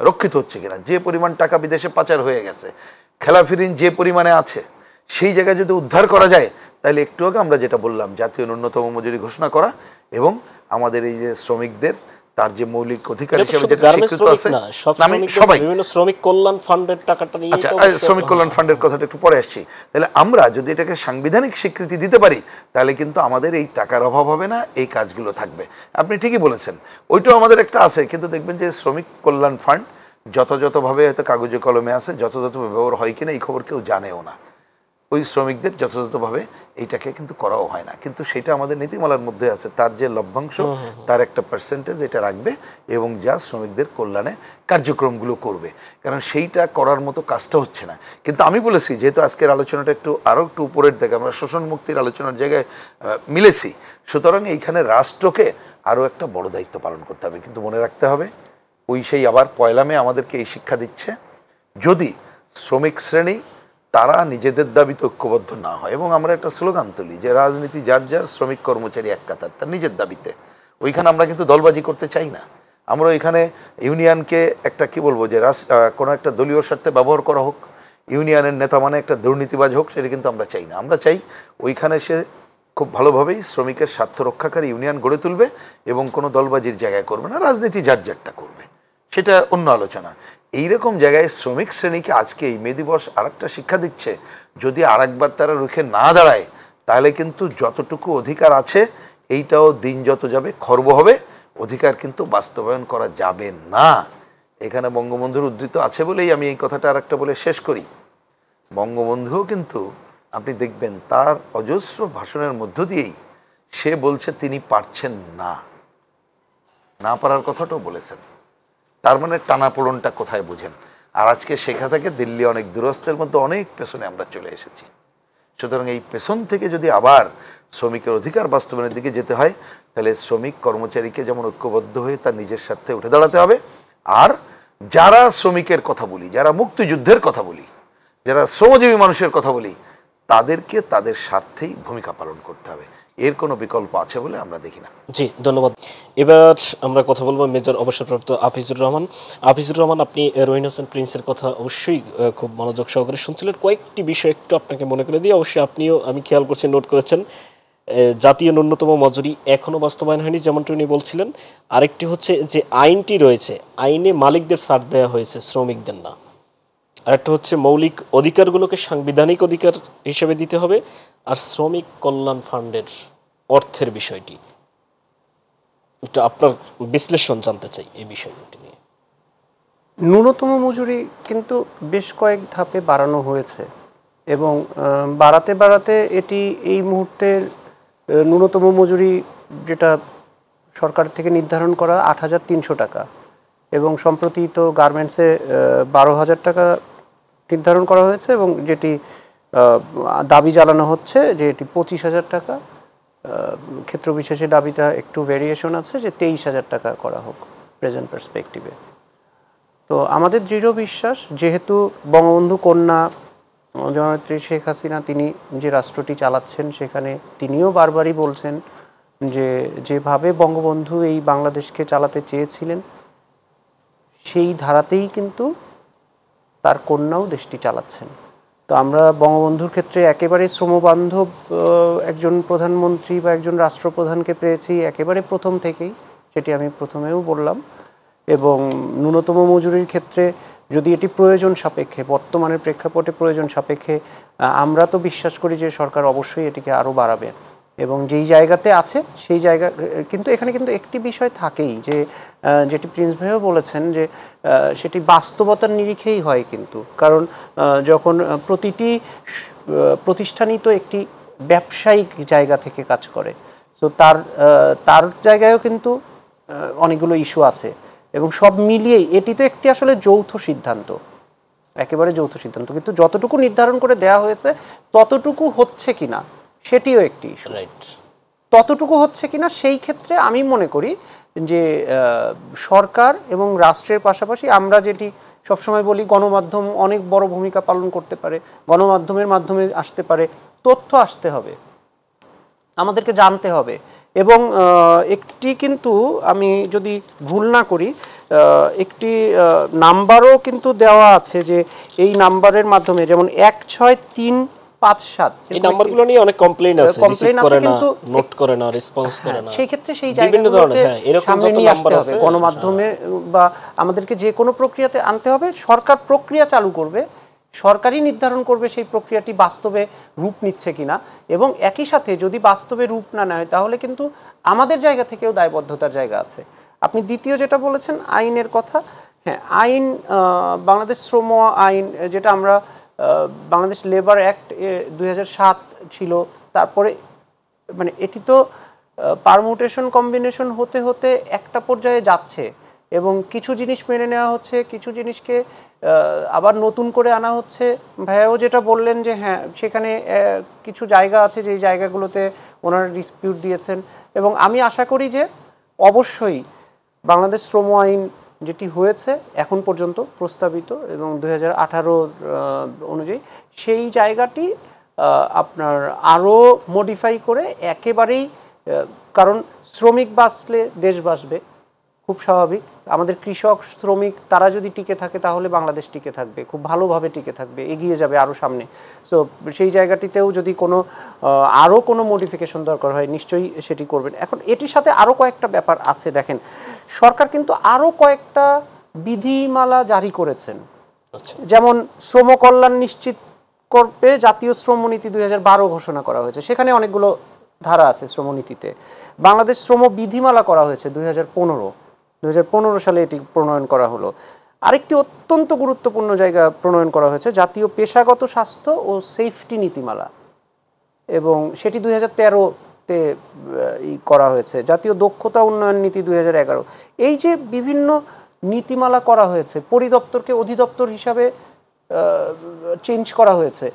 রক্ষিত হচ্ছে কিনা। যে পরিমাণ টাকা বিদেশে পাচার হয়ে গেছে, খেলাফিরিন যে পরিমাণে আছে, সেই জায়গায় যদি উদ্ধার করা যায়, তাহলে একটু আগে আমরা যেটা বললাম জাতীয় ন্যূনতম মজুরি ঘোষণা করা এবং আমাদের এই যে শ্রমিকদের তার যে মৌলিক অধিকার হিসেবে যেটা স্বীকৃত আছে, সবাই বিভিন্ন শ্রমিক কল্যাণ ফান্ডের টাকাটা নিয়ে, আচ্ছা শ্রমিক কল্যাণ ফান্ডের কথাটা একটু পরে আসছি। তাহলে আমরা যদি এটাকে সাংবিধানিক স্বীকৃতি দিতে পারি, তাহলে কিন্তু আমাদের এই টাকার অভাব হবে না, এই কাজগুলো থাকবে। আপনি ঠিকই বলেছেন, ওইটাও আমাদের একটা আছে, কিন্তু দেখবেন যে শ্রমিক কল্যাণ ফান্ড যথাযথভাবে হয়তো কাগজে কলমে আছে, যথাযথভাবে ব্যবহার হয় কিনা এই খবর কেউ জানেও না। ওই শ্রমিকদের যথাযথভাবে এইটাকে কিন্তু করাও হয় না, কিন্তু সেটা আমাদের নীতিমালার মধ্যে আছে, তার যে লভ্যাংশ তার একটা পার্সেন্টেজ এটা রাখবে এবং যা শ্রমিকদের কল্যাণে কার্যক্রমগুলো করবে, কারণ সেইটা করার মতো কাজটা হচ্ছে না। কিন্তু আমি বলেছি যেহেতু আজকের আলোচনাটা আরও একটু উপরের দিকে, আমরা শোষণ মুক্তির আলোচনার জায়গায় মিলেছি, সুতরাং এইখানে রাষ্ট্রকে আরও একটা বড় দায়িত্ব পালন করতে হবে। কিন্তু মনে রাখতে হবে, ওই সেই আবার 1 মে আমাদেরকে এই শিক্ষা দিচ্ছে, যদি শ্রমিক শ্রেণী তারা নিজেদের দাবিতে ঐক্যবদ্ধ না হয় এবং আমরা একটা স্লোগান তুলি যে রাজনীতি যার যার, শ্রমিক কর্মচারী এক কাতার, তার নিজের দাবিতে, ওইখানে আমরা কিন্তু দলবাজি করতে চাই না। আমরা ওইখানে ইউনিয়নকে একটা কি বলবো যে কোনো একটা দলীয় স্বার্থে ব্যবহার করা হোক, ইউনিয়নের নেতা মানে একটা দুর্নীতিবাজ হোক, সেটা কিন্তু আমরা চাই না। আমরা চাই ওইখানে সে খুব ভালোভাবেই শ্রমিকের স্বার্থ রক্ষাকারী ইউনিয়ন গড়ে তুলবে এবং কোনো দলবাজির জায়গায় করবে না, রাজনীতি যার যারটা করবে, সেটা অন্য আলোচনা। এইরকম জায়গায় শ্রমিক শ্রেণীকে আজকে এই মে দিবস আরেকটা শিক্ষা দিচ্ছে, যদি আরেকবার তারা রুখে না দাঁড়ায়, তাহলে কিন্তু যতটুকু অধিকার আছে এইটাও দিন যত যাবে খর্ব হবে, অধিকার কিন্তু বাস্তবায়ন করা যাবে না। এখানে বঙ্গবন্ধুর উদ্ধৃত আছে বলেই আমি এই কথাটা আরেকটা বলে শেষ করি। বঙ্গবন্ধুও কিন্তু আপনি দেখবেন তার অজস্র ভাষণের মধ্য দিয়েই সে বলছে তিনি পারছেন না, না পারার কথাটাও বলেছেন। তার মানে টানাপোড়নটা কোথায় বুঝেন? আর আজকে সেখান থেকে দিল্লি অনেক দূরস্থের মধ্যে অনেক পেছনে আমরা চলে এসেছি। সুতরাং এই পেছন থেকে যদি আবার শ্রমিকের অধিকার বাস্তবায়নের দিকে যেতে হয়, তাহলে শ্রমিক কর্মচারীকে যেমন ঐক্যবদ্ধ হয়ে তার নিজের স্বার্থে উঠে দাঁড়াতে হবে, আর যারা শ্রমিকের কথা বলি, যারা মুক্তিযুদ্ধের কথা বলি, যারা শ্রমজীবী মানুষের কথা বলি, তাদেরকে তাদের স্বার্থেই ভূমিকা পালন করতে হবে। এর কোনো বিকল্প আছে বলে আমরা দেখি না। জি, ধন্যবাদ। এবার আমরা কথা বলবো মেজর অবসরপ্রাপ্ত আফিজুর রহমান। আফিজুর রহমান, আপনি রহিন হোসেন প্রিন্সের কথা অবশ্যই খুব মনোযোগ সহকারে শুনছিলেন। কয়েকটি বিষয় একটু আপনাকে মনে করে দিই, অবশ্যই আপনিও, আমি খেয়াল করছি, নোট করেছেন। জাতীয় ন্যূনতম মজুরি এখনও বাস্তবায়ন হয়নি, যেমনটি উনি বলছিলেন। আরেকটি হচ্ছে যে আইনটি রয়েছে, আইনে মালিকদের ছাড় দেওয়া হয়েছে, শ্রমিকদের না। আরেকটা হচ্ছে মৌলিক অধিকারগুলোকে সাংবিধানিক অধিকার হিসেবে দিতে হবে। আর শ্রমিক কল্যাণ ফান্ডের অর্থের বিষয়টি, একটু আপনার বিশ্লেষণ জানতে চাই এই বিষয়টি নিয়ে। ন্যূনতম মজুরি কিন্তু বেশ কয়েক ধাপে বাড়ানো হয়েছে এবং বাড়াতে বাড়াতে এটি এই মুহূর্তের ন্যূনতম মজুরি যেটা সরকার থেকে নির্ধারণ করা ৮,৩০০ টাকা এবং সম্প্রতি তো গার্মেন্টসে ১২,০০০ টাকা নির্ধারণ করা হয়েছে এবং যেটি দাবি জানানো হচ্ছে যে এটি ২৫,০০০ টাকা। ক্ষেত্র বিশেষে দাবিটা একটু ভেরিয়েশন আছে যে ২৩,০০০ টাকা করা হোক প্রেজেন্ট পার্সপেক্টিভে। তো আমাদের দৃঢ় বিশ্বাস, যেহেতু বঙ্গবন্ধু কন্যা জননেত্রী শেখ হাসিনা তিনি যে রাষ্ট্রটি চালাচ্ছেন, সেখানে তিনিও বারবারই বলছেন যে যেভাবে বঙ্গবন্ধু এই বাংলাদেশকে চালাতে চেয়েছিলেন সেই ধারাতেই কিন্তু তার কন্যাও দেশটি চালাচ্ছেন। তো আমরা বঙ্গবন্ধুর ক্ষেত্রে একেবারে শ্রমবান্ধব একজন প্রধানমন্ত্রী বা একজন রাষ্ট্রপ্রধানকে পেয়েছি একেবারে প্রথম থেকেই, সেটি আমি প্রথমেও বললাম। এবং ন্যূনতম মজুরির ক্ষেত্রে যদি এটি প্রয়োজন সাপেক্ষে, বর্তমানের প্রেক্ষাপটে প্রয়োজন সাপেক্ষে, আমরা তো বিশ্বাস করি যে সরকার অবশ্যই এটিকে আরও বাড়াবে এবং যেই জায়গাতে আছে সেই জায়গা। কিন্তু এখানে কিন্তু একটি বিষয় থাকেই, যে যেটি প্রিন্স ভাইও বলেছেন, যে সেটি বাস্তবতার নিরিখেই হয় কিন্তু। কারণ যখন প্রতিটি প্রতিষ্ঠানই তো একটি ব্যবসায়িক জায়গা থেকে কাজ করে, তো তার জায়গায়ও কিন্তু অনেকগুলো ইস্যু আছে এবং সব মিলিয়েই এটি তো একটি আসলে যৌথ সিদ্ধান্ত, একেবারে যৌথ সিদ্ধান্ত। কিন্তু যতটুকু নির্ধারণ করে দেওয়া হয়েছে ততটুকু হচ্ছে কিনা সেটিও একটি ইস্যু। রাইট, ততটুকু হচ্ছে কিনা সেই ক্ষেত্রে আমি মনে করি যে সরকার এবং রাষ্ট্রের পাশাপাশি আমরা যেটি সবসময় বলি, গণমাধ্যম অনেক বড় ভূমিকা পালন করতে পারে, গণমাধ্যমের মাধ্যমে আসতে পারে, তথ্য আসতে হবে, আমাদেরকে জানতে হবে। এবং একটি কিন্তু আমি যদি ভুল না করি, একটি নাম্বারও কিন্তু দেওয়া আছে, যে এই নাম্বারের মাধ্যমে, যেমন ১৬৩৫৭, এই নাম্বারগুলো নিয়ে অনেক কমপ্লেইন আছে, রিসিভ করে না, নোট করে না, রেসপন্স করে না। সেই ক্ষেত্রে সেই জায়গাগুলোতে সামনে নিয়ে আসতে হবে গণমাধ্যমে, বা আমাদেরকে যে কোনো প্রক্রিয়াতে আনতে হবে। সরকার প্রক্রিয়া চালু করবে, সরকারই নির্ধারণ করবে সেই প্রক্রিয়াটি বাস্তবে রূপ নিচ্ছে কিনা, এবং একই সাথে যদি বাস্তবে রূপ না নেয় তাহলে কিন্তু আমাদের জায়গা থেকেও দায়বদ্ধতার জায়গা আছে। আপনি দ্বিতীয় যেটা বলেছেন আইনের কথা, হ্যাঁ, আইন, বাংলাদেশ শ্রম আইন, যেটা আমরা বাংলাদেশ লেবার অ্যাক্ট ২০০৭ ছিল, তারপরে মানে এটি তো পারমুটেশন কম্বিনেশন হতে হতে একটা পর্যায়ে যাচ্ছে এবং কিছু জিনিস মেনে নেওয়া হচ্ছে, কিছু জিনিসকে আবার নতুন করে আনা হচ্ছে। ভাইয়াও যেটা বললেন যে হ্যাঁ, সেখানে কিছু জায়গা আছে যেই জায়গাগুলোতে ওনারা ডিসপিউট দিয়েছেন, এবং আমি আশা করি যে অবশ্যই বাংলাদেশ শ্রম আইন যেটি হয়েছে এখন পর্যন্ত প্রস্তাবিত এবং ২০১৮ অনুযায়ী সেই জায়গাটি আপনার আরও মডিফাই করে একেবারেই, কারণ শ্রমিক বাঁচলে দেশ বাঁচবে, খুব স্বাভাবিক। আমাদের কৃষক শ্রমিক তারা যদি টিকে থাকে তাহলে বাংলাদেশ টিকে থাকবে, খুব ভালোভাবে টিকে থাকবে, এগিয়ে যাবে আরও সামনে। সো সেই জায়গাটিতেও যদি কোনো আরও কোনো মডিফিকেশন দরকার হয় নিশ্চয়ই সেটি করবেন। এখন এটির সাথে আরও কয়েকটা ব্যাপার আছে। দেখেন, সরকার কিন্তু আরও কয়েকটা বিধিমালা জারি করেছেন, যেমন শ্রম কল্যাণ নিশ্চিত করবে জাতীয় শ্রমনীতি ২০১২ ঘোষণা করা হয়েছে, সেখানে অনেকগুলো ধারা আছে শ্রমনীতিতে। বাংলাদেশ শ্রম বিধিমালা করা হয়েছে ২০১৫ সালে এটি প্রণয়ন করা হলো। আরেকটি অত্যন্ত গুরুত্বপূর্ণ জায়গা প্রণয়ন করা হয়েছে জাতীয় পেশাগত স্বাস্থ্য ও সেফটি নীতিমালা, এবং সেটি ২০১৩-তে করা হয়েছে। জাতীয় দক্ষতা উন্নয়ন নীতি ২০১১। এই যে বিভিন্ন নীতিমালা করা হয়েছে, পরিদপ্তরকে অধিদপ্তর হিসাবে চেঞ্জ করা হয়েছে,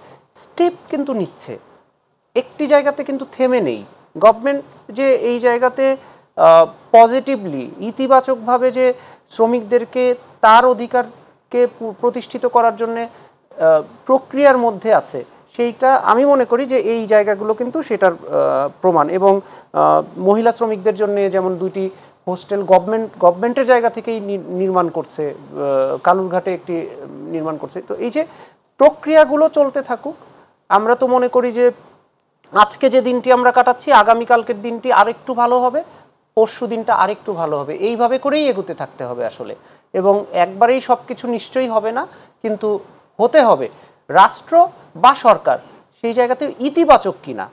স্টেপ কিন্তু নিচ্ছে, একটি জায়গাতে কিন্তু থেমে নেই। গভর্নমেন্ট যে এই জায়গাতে পজিটিভলি ইতিবাচকভাবে যে শ্রমিকদেরকে তার অধিকারকে প্রতিষ্ঠিত করার জন্যে প্রক্রিয়ার মধ্যে আছে, সেইটা আমি মনে করি যে এই জায়গাগুলো কিন্তু সেটার প্রমাণ। এবং মহিলা শ্রমিকদের জন্য যেমন 2টি হোস্টেল গভর্নমেন্টের জায়গা থেকেই নির্মাণ করছে, কালুরঘাটে একটি নির্মাণ করছে। তো এই যে প্রক্রিয়াগুলো চলতে থাকুক, আমরা তো মনে করি যে আজকে যে দিনটি আমরা কাটাচ্ছি, আগামীকালকের দিনটি আরেকটু ভালো হবে, পরশু দিনটা আরেকটু ভালো হবে, এইভাবে করেই এগোতে থাকতে হবে আসলে। এবং একবারেই সব কিছু নিশ্চয়ই হবে না, কিন্তু হতে হবে। রাষ্ট্র বা সরকার সেই জায়গাতে ইতিবাচক কিনা,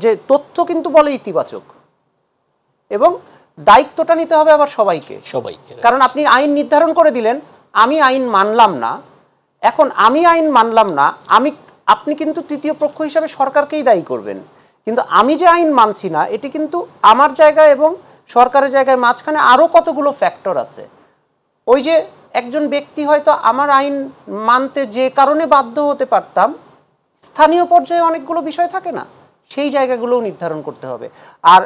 যে তথ্য কিন্তু বলে ইতিবাচক, এবং দায়িত্বটা নিতে হবে আবার সবাইকে। কারণ আপনি আইন নির্ধারণ করে দিলেন, আমি আইন মানলাম না, এখন আমি আইন মানলাম না, আপনি কিন্তু তৃতীয় পক্ষ হিসাবে সরকারকেই দায়ী করবেন। কিন্তু আমি যে আইন মানছি না, এটি কিন্তু আমার জায়গায় এবং সরকারের জায়গায় মাঝখানে আরও কতগুলো ফ্যাক্টর আছে। ওই যে একজন ব্যক্তি হয়তো আমার আইন মানতে যে কারণে বাধ্য হতে পারতাম, স্থানীয় পর্যায়ে অনেকগুলো বিষয় থাকে না, সেই জায়গাগুলোও নির্ধারণ করতে হবে। আর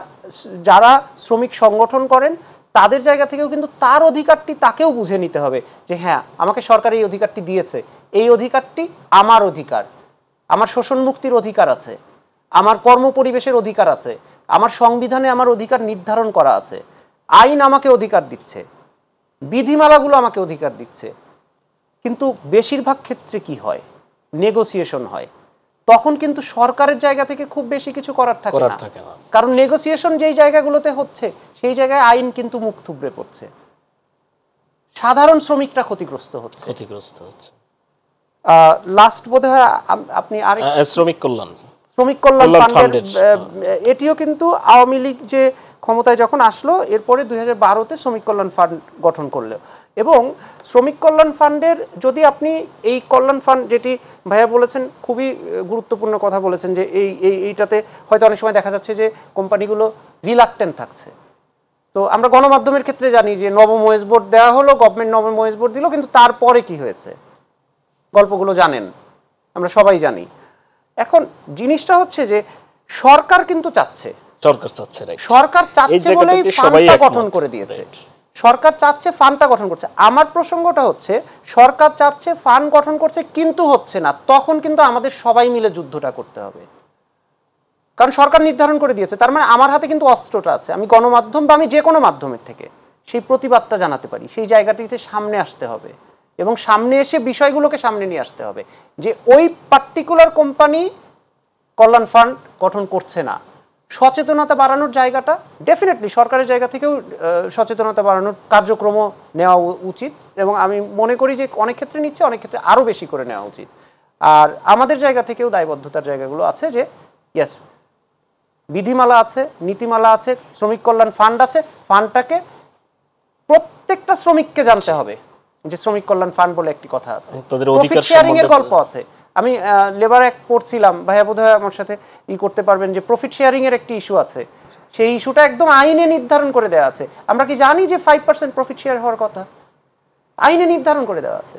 যারা শ্রমিক সংগঠন করেন তাদের জায়গা থেকেও কিন্তু তার অধিকারটি তাকেও বুঝে নিতে হবে যে হ্যাঁ, আমাকে সরকার এই অধিকারটি দিয়েছে, এই অধিকারটি আমার অধিকার, আমার শোষণ মুক্তির অধিকার আছে, আমার কর্মপরিবেশের অধিকার আছে, আমার সংবিধানে আমার অধিকার নির্ধারণ করা আছে, আইন আমাকে অধিকার দিচ্ছে, বিধিমালাগুলো আমাকে অধিকার দিচ্ছে। কিন্তু বেশিরভাগ ক্ষেত্রে কি হয়, নেগোসিয়েশন হয়, তখন কিন্তু সরকারের জায়গা থেকে খুব বেশি কিছু করার থাকে না। কারণ নেগোসিয়েশন যেই জায়গাগুলোতে হচ্ছে সেই জায়গায় আইন কিন্তু মুখ থুবড়ে পড়ছে, সাধারণ শ্রমিকরা ক্ষতিগ্রস্ত হচ্ছে। লাস্ট বোধহয় আপনি আরেক শ্রমিক কল্যাণ ফান্ডের, এটিও কিন্তু আওয়ামী লীগ যে ক্ষমতায় যখন আসলো এরপরে 2012-তে শ্রমিক কল্যাণ ফান্ড গঠন করলো। এবং শ্রমিক কল্যাণ ফান্ডের যদি আপনি এই কল্যাণ ফান্ড, যেটি ভাইয়া বলেছেন খুবই গুরুত্বপূর্ণ কথা বলেছেন, যে এইটাতে হয়তো অনেক সময় দেখা যাচ্ছে যে কোম্পানিগুলো রিলাক্টেন্ট থাকছে। তো আমরা গণমাধ্যমের ক্ষেত্রে জানি যে নবম ওয়েজ বোর্ড দেওয়া হলো, গভর্নমেন্ট নবম ওয়েজ বোর্ড দিল, কিন্তু তারপরে কি হয়েছে গল্পগুলো জানেন, আমরা সবাই জানি। এখন জিনিসটা হচ্ছে যে সরকার কিন্তু চাচ্ছে, সরকার চাচ্ছে বলেই ফান্ডটা গঠন করে দিয়েছে, সরকার চাচ্ছে ফান্ডটা গঠন করছে। আমার প্রসঙ্গটা হচ্ছে সরকার চাচ্ছে ফান্ড গঠন করছে কিন্তু হচ্ছে না, তখন কিন্তু আমাদের সবাই মিলে যুদ্ধটা করতে হবে। কারণ সরকার নির্ধারণ করে দিয়েছে, তার মানে আমার হাতে কিন্তু অস্ত্রটা আছে, আমি গণমাধ্যম বা আমি যে কোনো মাধ্যমের থেকে সেই প্রতিবাদটা জানাতে পারি, সেই জায়গাটিতে সামনে আসতে হবে এবং সামনে এসে বিষয়গুলোকে সামনে নিয়ে আসতে হবে যে ওই পার্টিকুলার কোম্পানি কল্যাণ ফান্ড গঠন করছে না। সচেতনতা বাড়ানোর জায়গাটা ডেফিনেটলি সরকারের জায়গা থেকেও সচেতনতা বাড়ানোর কার্যক্রম নেওয়া উচিত, এবং আমি মনে করি যে অনেক ক্ষেত্রে নিচ্ছে, অনেক ক্ষেত্রে আরও বেশি করে নেওয়া উচিত। আর আমাদের জায়গা থেকেও দায়বদ্ধতার জায়গাগুলো আছে যে ইয়েস, বিধিমালা আছে, নীতিমালা আছে, শ্রমিক কল্যাণ ফান্ড আছে, ফান্ডটাকে প্রত্যেকটা শ্রমিককে জানতে হবে যে শ্রমিক কল্যাণ ফান্ড বলে একটি কথা আছে, প্রফিট শেয়ারিং এর গল্প আছে। আমি লেবার অ্যাক্ট পড়ছিলাম, ভাইয়া বোধহয় আমার সাথে করতে পারবেন, যে প্রফিট শেয়ারিং এর একটি ইস্যু আছে, সেই ইস্যুটা একদম আইনে নির্ধারণ করে দেওয়া আছে। আমরা কি জানি যে 5% প্রফিট শেয়ার হওয়ার কথা? আইনে নির্ধারণ করে দেওয়া আছে।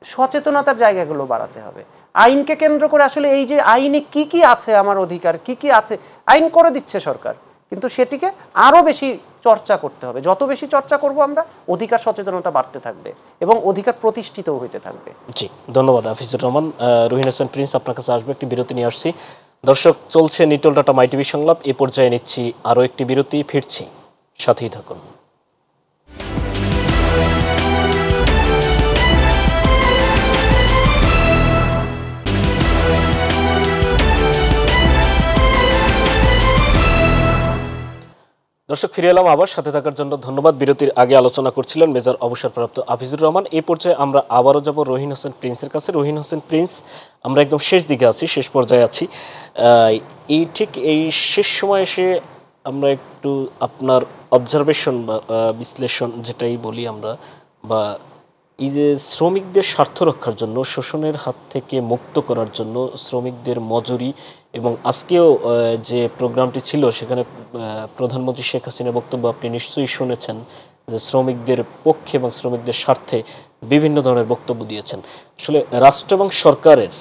সচেতনতার জায়গাগুলো বাড়াতে হবে আইনকে কেন্দ্র করে। আসলে এই যে আইনে কি কি আছে, আমার অধিকার কি কি আছে, আইন করে দিচ্ছে সরকার, কিন্তু সেটিকে আরও বেশি চর্চা করতে হবে। যত বেশি চর্চা করব আমরা, অধিকার সচেতনতা বাড়তে থাকবে এবং অধিকার প্রতিষ্ঠিতও হইতে থাকবে। জি, ধন্যবাদ হাফিজুর রহমান। রহিন হোসেন প্রিন্স, আপনার কাছে আসবে, একটি বিরতি নিয়ে আসছি। দর্শক, চলছে নিটল টাটা মাই টিভি সংলাপ, এ পর্যায়ে নিচ্ছি আরও একটি বিরতি, ফিরছি, সাথেই থাকুন। দর্শক, ফিরে এলাম আবার, সাথে থাকার জন্য ধন্যবাদ। বিরতির আগে আলোচনা করছিলেন মেজর অবসরপ্রাপ্ত হাফিজুর রহমান। এই পর্যায়ে আমরা আবারও যাব রহিন হোসেন প্রিন্সের কাছে। রহিন হোসেন প্রিন্স, আমরা একদম শেষ দিকে আছি, শেষ পর্যায়ে আছি। এই শেষ সময় এসে আমরা একটু আপনার অবজারভেশন বা বিশ্লেষণ যেটাই বলি আমরা, বা এই যে শ্রমিকদের স্বার্থ রক্ষার জন্য, শোষণের হাত থেকে মুক্ত করার জন্য, শ্রমিকদের মজুরি, এবং আজকেও যে প্রোগ্রামটি ছিল সেখানে প্রধানমন্ত্রী শেখ হাসিনার বক্তব্য আপনি নিশ্চয়ই শুনেছেন, যে শ্রমিকদের পক্ষে এবং শ্রমিকদের স্বার্থে বিভিন্ন ধরনের বক্তব্য দিয়েছেন। আসলে রাষ্ট্র এবং সরকারের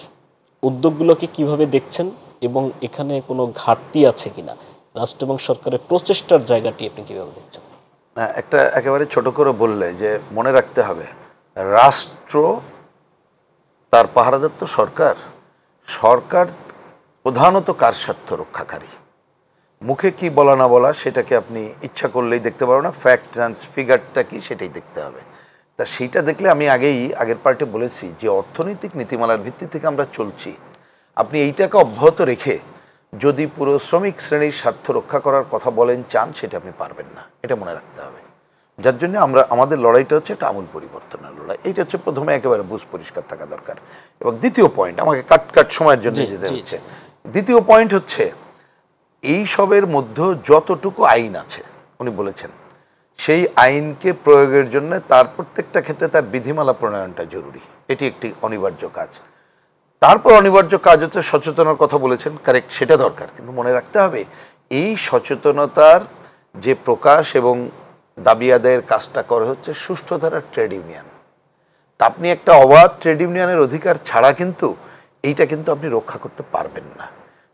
উদ্যোগগুলোকে কিভাবে দেখছেন এবং এখানে কোনো ঘাটতি আছে কিনা, রাষ্ট্র এবং সরকারের প্রচেষ্টার জায়গাটি আপনি কিভাবে দেখছেন? একটা একেবারে ছোট করে বললে যে মনে রাখতে হবে, রাষ্ট্র তার পাহারাদার তো সরকার, সরকার প্রধানত কার স্বার্থ রক্ষাকারী। মুখে কি বলা না বলা সেটাকে আপনি ইচ্ছা করলেই দেখতে পারো না, ফ্যাক্ট অ্যান্ড ফিগারটা কি সেটাই দেখতে হবে। তা সেইটা দেখলে আমি আগের পার্টে বলেছি যে অর্থনৈতিক নীতিমালার ভিত্তি থেকে আমরা চলছি। আপনি এইটাকে অব্যাহত রেখে যদি পুরো শ্রমিক শ্রেণীর স্বার্থ রক্ষা করার কথা বলেন চান, সেটা আপনি পারবেন না, এটা মনে রাখতে হবে। যার জন্য আমাদের লড়াইটা হচ্ছে একটা আমূল পরিবর্তনের লড়াই। এইটা হচ্ছে প্রথমে একেবারে বুঝ পরিষ্কার থাকা দরকার। এবং দ্বিতীয় পয়েন্ট, আমাকে কাট সময়ের জন্য যেতে হচ্ছে, দ্বিতীয় পয়েন্ট হচ্ছে এই সবের মধ্যে যতটুকু আইন আছে উনি বলেছেন, সেই আইনকে প্রয়োগের জন্য তার প্রত্যেকটা ক্ষেত্রে তার বিধিমালা প্রণয়নটা জরুরি, এটি একটি অনিবার্য কাজ। তারপর অনিবার্য কাজ হচ্ছে সচেতনার কথা বলেছেন, কারেক্ট, সেটা দরকার। কিন্তু মনে রাখতে হবে এই সচেতনতার যে প্রকাশ এবং দাবি আদায়ের কাজটা করে হচ্ছে সুষ্ঠু ধারার ট্রেড ইউনিয়ন। তা আপনি একটা অবাধ ট্রেড ইউনিয়নের অধিকার ছাড়া কিন্তু এইটা কিন্তু আপনি রক্ষা করতে পারবেন না।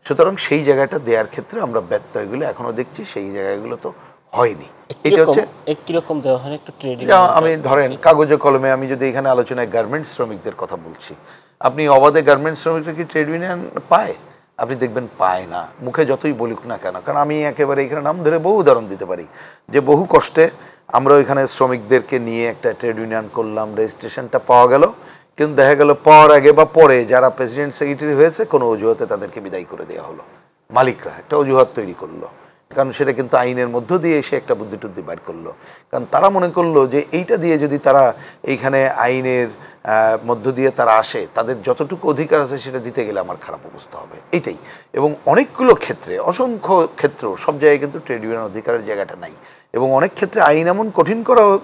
সুতরাং সেই জায়গাটা দেওয়ার ক্ষেত্রে আমরা ব্যত্যয়গুলো এখনো দেখছি, সেই জায়গাগুলো তো হয়নি। এটা হচ্ছে কিরকম দেওয়া হয় একটু ট্রেড, আমি ধরেন কাগজে কলমে, আমি যদি এখানে আলোচনায় গার্মেন্টস শ্রমিকদের কথা বলছি, আপনি অবাধে গার্মেন্টস শ্রমিকরা কি ট্রেড ইউনিয়ন পায়? আপনি দেখবেন পায় না, মুখে যতই বলুক না কেন। কারণ আমি একেবারে এখানে নাম ধরে বহু উদাহরণ দিতে পারি যে বহু কষ্টে আমরা ওইখানে শ্রমিকদেরকে নিয়ে একটা ট্রেড ইউনিয়ন করলাম, রেজিস্ট্রেশনটা পাওয়া গেল, কিন্তু দেখা গেল পাওয়ার আগে বা পরে যারা প্রেসিডেন্ট সেক্রেটারি হয়েছে কোনো অজুহাতে তাদেরকে বিদায় করে দেওয়া হলো। মালিকরা একটা অজুহাত তৈরি করলো, কারণ সেটা কিন্তু আইনের মধ্য দিয়ে এসে একটা বুদ্ধি টুদ্ধি বার করলো। কারণ তারা মনে করলো যে এইটা দিয়ে যদি তারা এইখানে আইনের মধ্য দিয়ে তারা আসে, তাদের যতটুকু অধিকার আছে সেটা দিতে গেলে আমার খারাপ অবস্থা হবে, এইটাই। এবং অনেকগুলো ক্ষেত্রে, অসংখ্য ক্ষেত্র, সব জায়গায় কিন্তু ট্রেড ইউনিয়ন অধিকারের জায়গাটা নাই। এবং অনেক ক্ষেত্রে আইন এমন কঠিন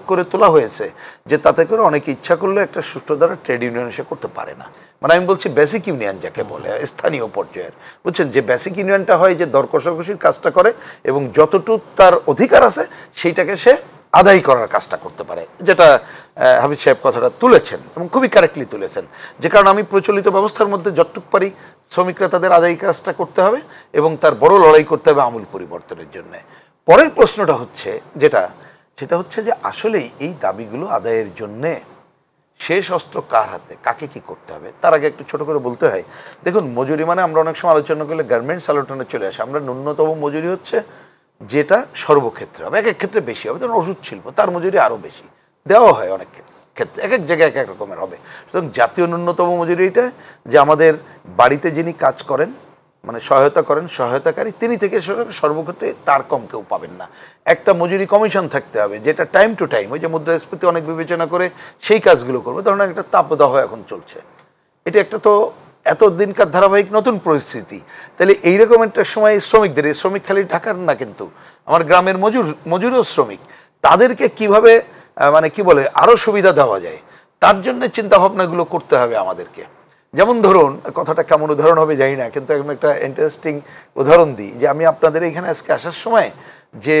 করে তোলা হয়েছে যে তাতে করে অনেকে ইচ্ছা করলে একটা সুষ্ঠু দ্বারা ট্রেড ইউনিয়ন সে করতে পারে না। মানে আমি বলছি বেসিক ইউনিয়ন যাকে বলে, স্থানীয় পর্যায়ের, বুঝছেন, যে বেসিক ইউনিয়নটা হয় যে দর কষাকষির কাজটা করে এবং যতটুকু তার অধিকার আছে সেইটাকে সে আদায় করার কাজটা করতে পারে, যেটা হাবিব সাহেব কথাটা তুলেছেন এবং খুবই কারেক্টলি তুলেছেন। যে কারণ আমি প্রচলিত ব্যবস্থার মধ্যে যতটুকু পারি শ্রমিকরা তাদের আদায় কাজটা করতে হবে এবং তার বড় লড়াই করতে হবে আমূল পরিবর্তনের জন্য। পরের প্রশ্নটা হচ্ছে সেটা হচ্ছে যে আসলেই এই দাবিগুলো আদায়ের জন্যে শেষ অস্ত্র কার হাতে, কাকে কি করতে হবে। তার আগে একটু ছোট করে বলতে হয়, দেখুন মজুরি মানে আমরা অনেক সময় আলোচনা করলে গার্মেন্টস আলোচনায় চলে আসে। আমরা ন্যূনতম মজুরি হচ্ছে যেটা সর্বক্ষেত্রে হবে, এক এক ক্ষেত্রে বেশি হবে। যেমন ওষুধ শিল্প, তার মজুরি আরও বেশি দেওয়া হয় অনেক ক্ষেত্রে, এক এক জায়গায় এক এক রকমের হবে। সুতরাং জাতীয় ন্যূনতম মজুরি এটা যে আমাদের বাড়িতে যিনি কাজ করেন, মানে সহায়তা করেন, সহায়তাকারী, তিনি থেকে সর্বক্ষেত্রে তার কম কেউ পাবেন না। একটা মজুরি কমিশন থাকতে হবে যেটা টাইম টু টাইম, ওই যে মুদ্রাস্ফীতি অনেক বিবেচনা করে সেই কাজগুলো করবে। ধরুন একটা তাপদাহ এখন চলছে, এটা একটা তো এতদিনকার ধারাবাহিক নতুন পরিস্থিতি। তাহলে এইরকম একটা সময় শ্রমিকদের, এই শ্রমিক খালি ঢাকার না, কিন্তু আমার গ্রামের মজুরও শ্রমিক, তাদেরকে কিভাবে মানে কি বলে আরও সুবিধা দেওয়া যায়, তার জন্য চিন্তাভাবনাগুলো করতে হবে আমাদেরকে। যেমন ধরুন, কথাটা কেমন উদাহরণ হবে জানি না, কিন্তু এখন একটা ইন্টারেস্টিং উদাহরণ দিই যে আমি আপনাদের এখানে আজকে আসার সময় যে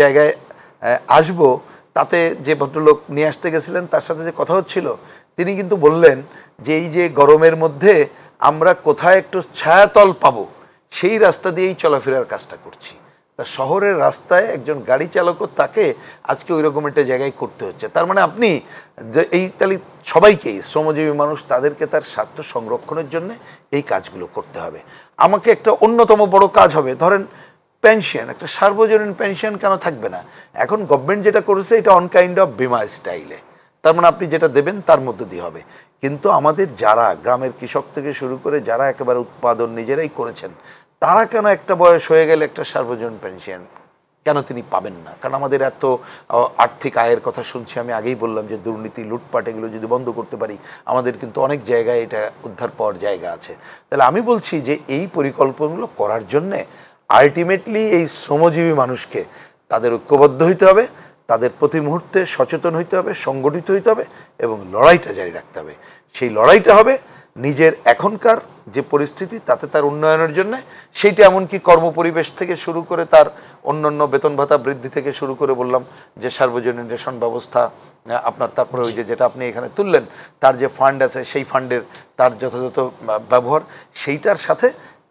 জায়গায় আসবো, তাতে যে ভদ্রলোক নিয়ে আসতে গেছিলেন তার সাথে যে কথা হচ্ছিল, তিনি কিন্তু বললেন যে এই যে গরমের মধ্যে আমরা কোথায় একটু ছায়াতল পাবো সেই রাস্তা দিয়েই চলাফেরার কাজটা করছি। তা শহরের রাস্তায় একজন গাড়ি চালকও তাকে আজকে ওই রকম একটা জায়গায় করতে হচ্ছে। তার মানে আপনি এই তাহলে সবাইকেই, শ্রমজীবী মানুষ, তাদেরকে তার স্বার্থ সংরক্ষণের জন্য এই কাজগুলো করতে হবে। আমাকে একটা অন্যতম বড় কাজ হবে, ধরেন পেনশন, একটা সার্বজনীন পেনশন কেন থাকবে না? এখন গভর্নমেন্ট যেটা করেছে এটা অন কাইন্ড অফ বিমা স্টাইলে, তার মানে আপনি যেটা দেবেন তার মধ্য দিয়ে হবে। কিন্তু আমাদের যারা গ্রামের কৃষক থেকে শুরু করে যারা একেবারে উৎপাদন নিজেরাই করেছেন, তারা কেন একটা বয়স হয়ে গেলে একটা সার্বজনীন পেনশন কেন তিনি পাবেন না? কারণ আমাদের এত আর্থিক আয়ের কথা শুনছি, আমি আগেই বললাম যে দুর্নীতি, লুটপাট, এগুলো যদি বন্ধ করতে পারি আমাদের কিন্তু অনেক জায়গায় এটা উদ্ধার পাওয়ার জায়গা আছে। তাহলে আমি বলছি যে এই পরিকল্পনাগুলো করার জন্যে আলটিমেটলি এই শ্রমজীবী মানুষকে তাদের ঐক্যবদ্ধ হইতে হবে, তাদের প্রতি মুহূর্তে সচেতন হইতে হবে, সংগঠিত হইতে হবে এবং লড়াইটা জারি রাখতে হবে। সেই লড়াইটা হবে নিজের এখনকার যে পরিস্থিতি তাতে তার উন্নয়নের জন্য সেইটা এমনকি কর্মপরিবেশ থেকে শুরু করে তার অন্যান্য বেতন ভাতা বৃদ্ধি থেকে শুরু করে বললাম যে সার্বজনীন রেশন ব্যবস্থা আপনার, তারপরে ওই যে যেটা আপনি এখানে তুললেন তার যে ফান্ড আছে সেই ফান্ডের তার যথাযথ ব্যবহার, সেইটার সাথে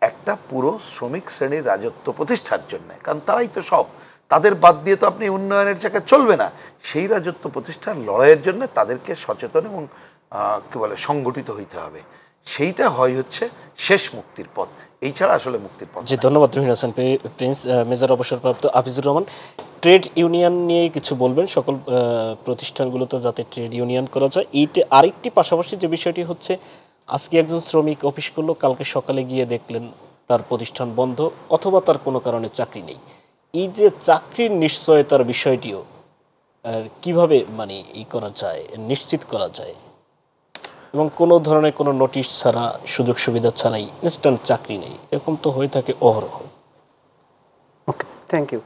একটা পুরো শ্রমিক শ্রেণীর রাজত্ব প্রতিষ্ঠার জন্য, কারণ তারাই তো সব, তাদের বাদ দিয়ে তো আপনি উন্নয়নের জায়গায় চলবে না, সেই রাজত্ব প্রতিষ্ঠার লড়াইয়ের জন্য তাদেরকে সচেতন এবং কি বলে সংগঠিত হইতে হবে। সেইটা হচ্ছে শেষ মুক্তির পথ, এই ছাড়া আসলে মুক্তির পথ। জি, ধন্যবাদ রহিন হাসান প্রিন্স। মেজর অবসরপ্রাপ্ত আফিজুর রহমান, ট্রেড ইউনিয়ন নিয়ে কিছু বলবেন, সকল প্রতিষ্ঠানগুলোতে যাতে ট্রেড ইউনিয়ন করা যায়। এইটা আরেকটি পাশাপাশি যে বিষয়টি হচ্ছে, আজকে একজন শ্রমিক অফিস করলো, কালকে সকালে গিয়ে দেখলেন তার প্রতিষ্ঠান বন্ধ অথবা তার কোনো কারণে চাকরি নেই। এই যে চাকরির নিশ্চয়তার বিষয়টিও কিভাবে মানে করা যায়, নিশ্চিত করা যায়, এবং কোনো ধরনের কোনো নোটিশ ছাড়া, সুযোগ সুবিধা ছাড়াই ইনস্ট্যান্ট চাকরি নেই, এরকম তো হয়ে থাকে অহরহ। ওকে, থ্যাংক ইউ।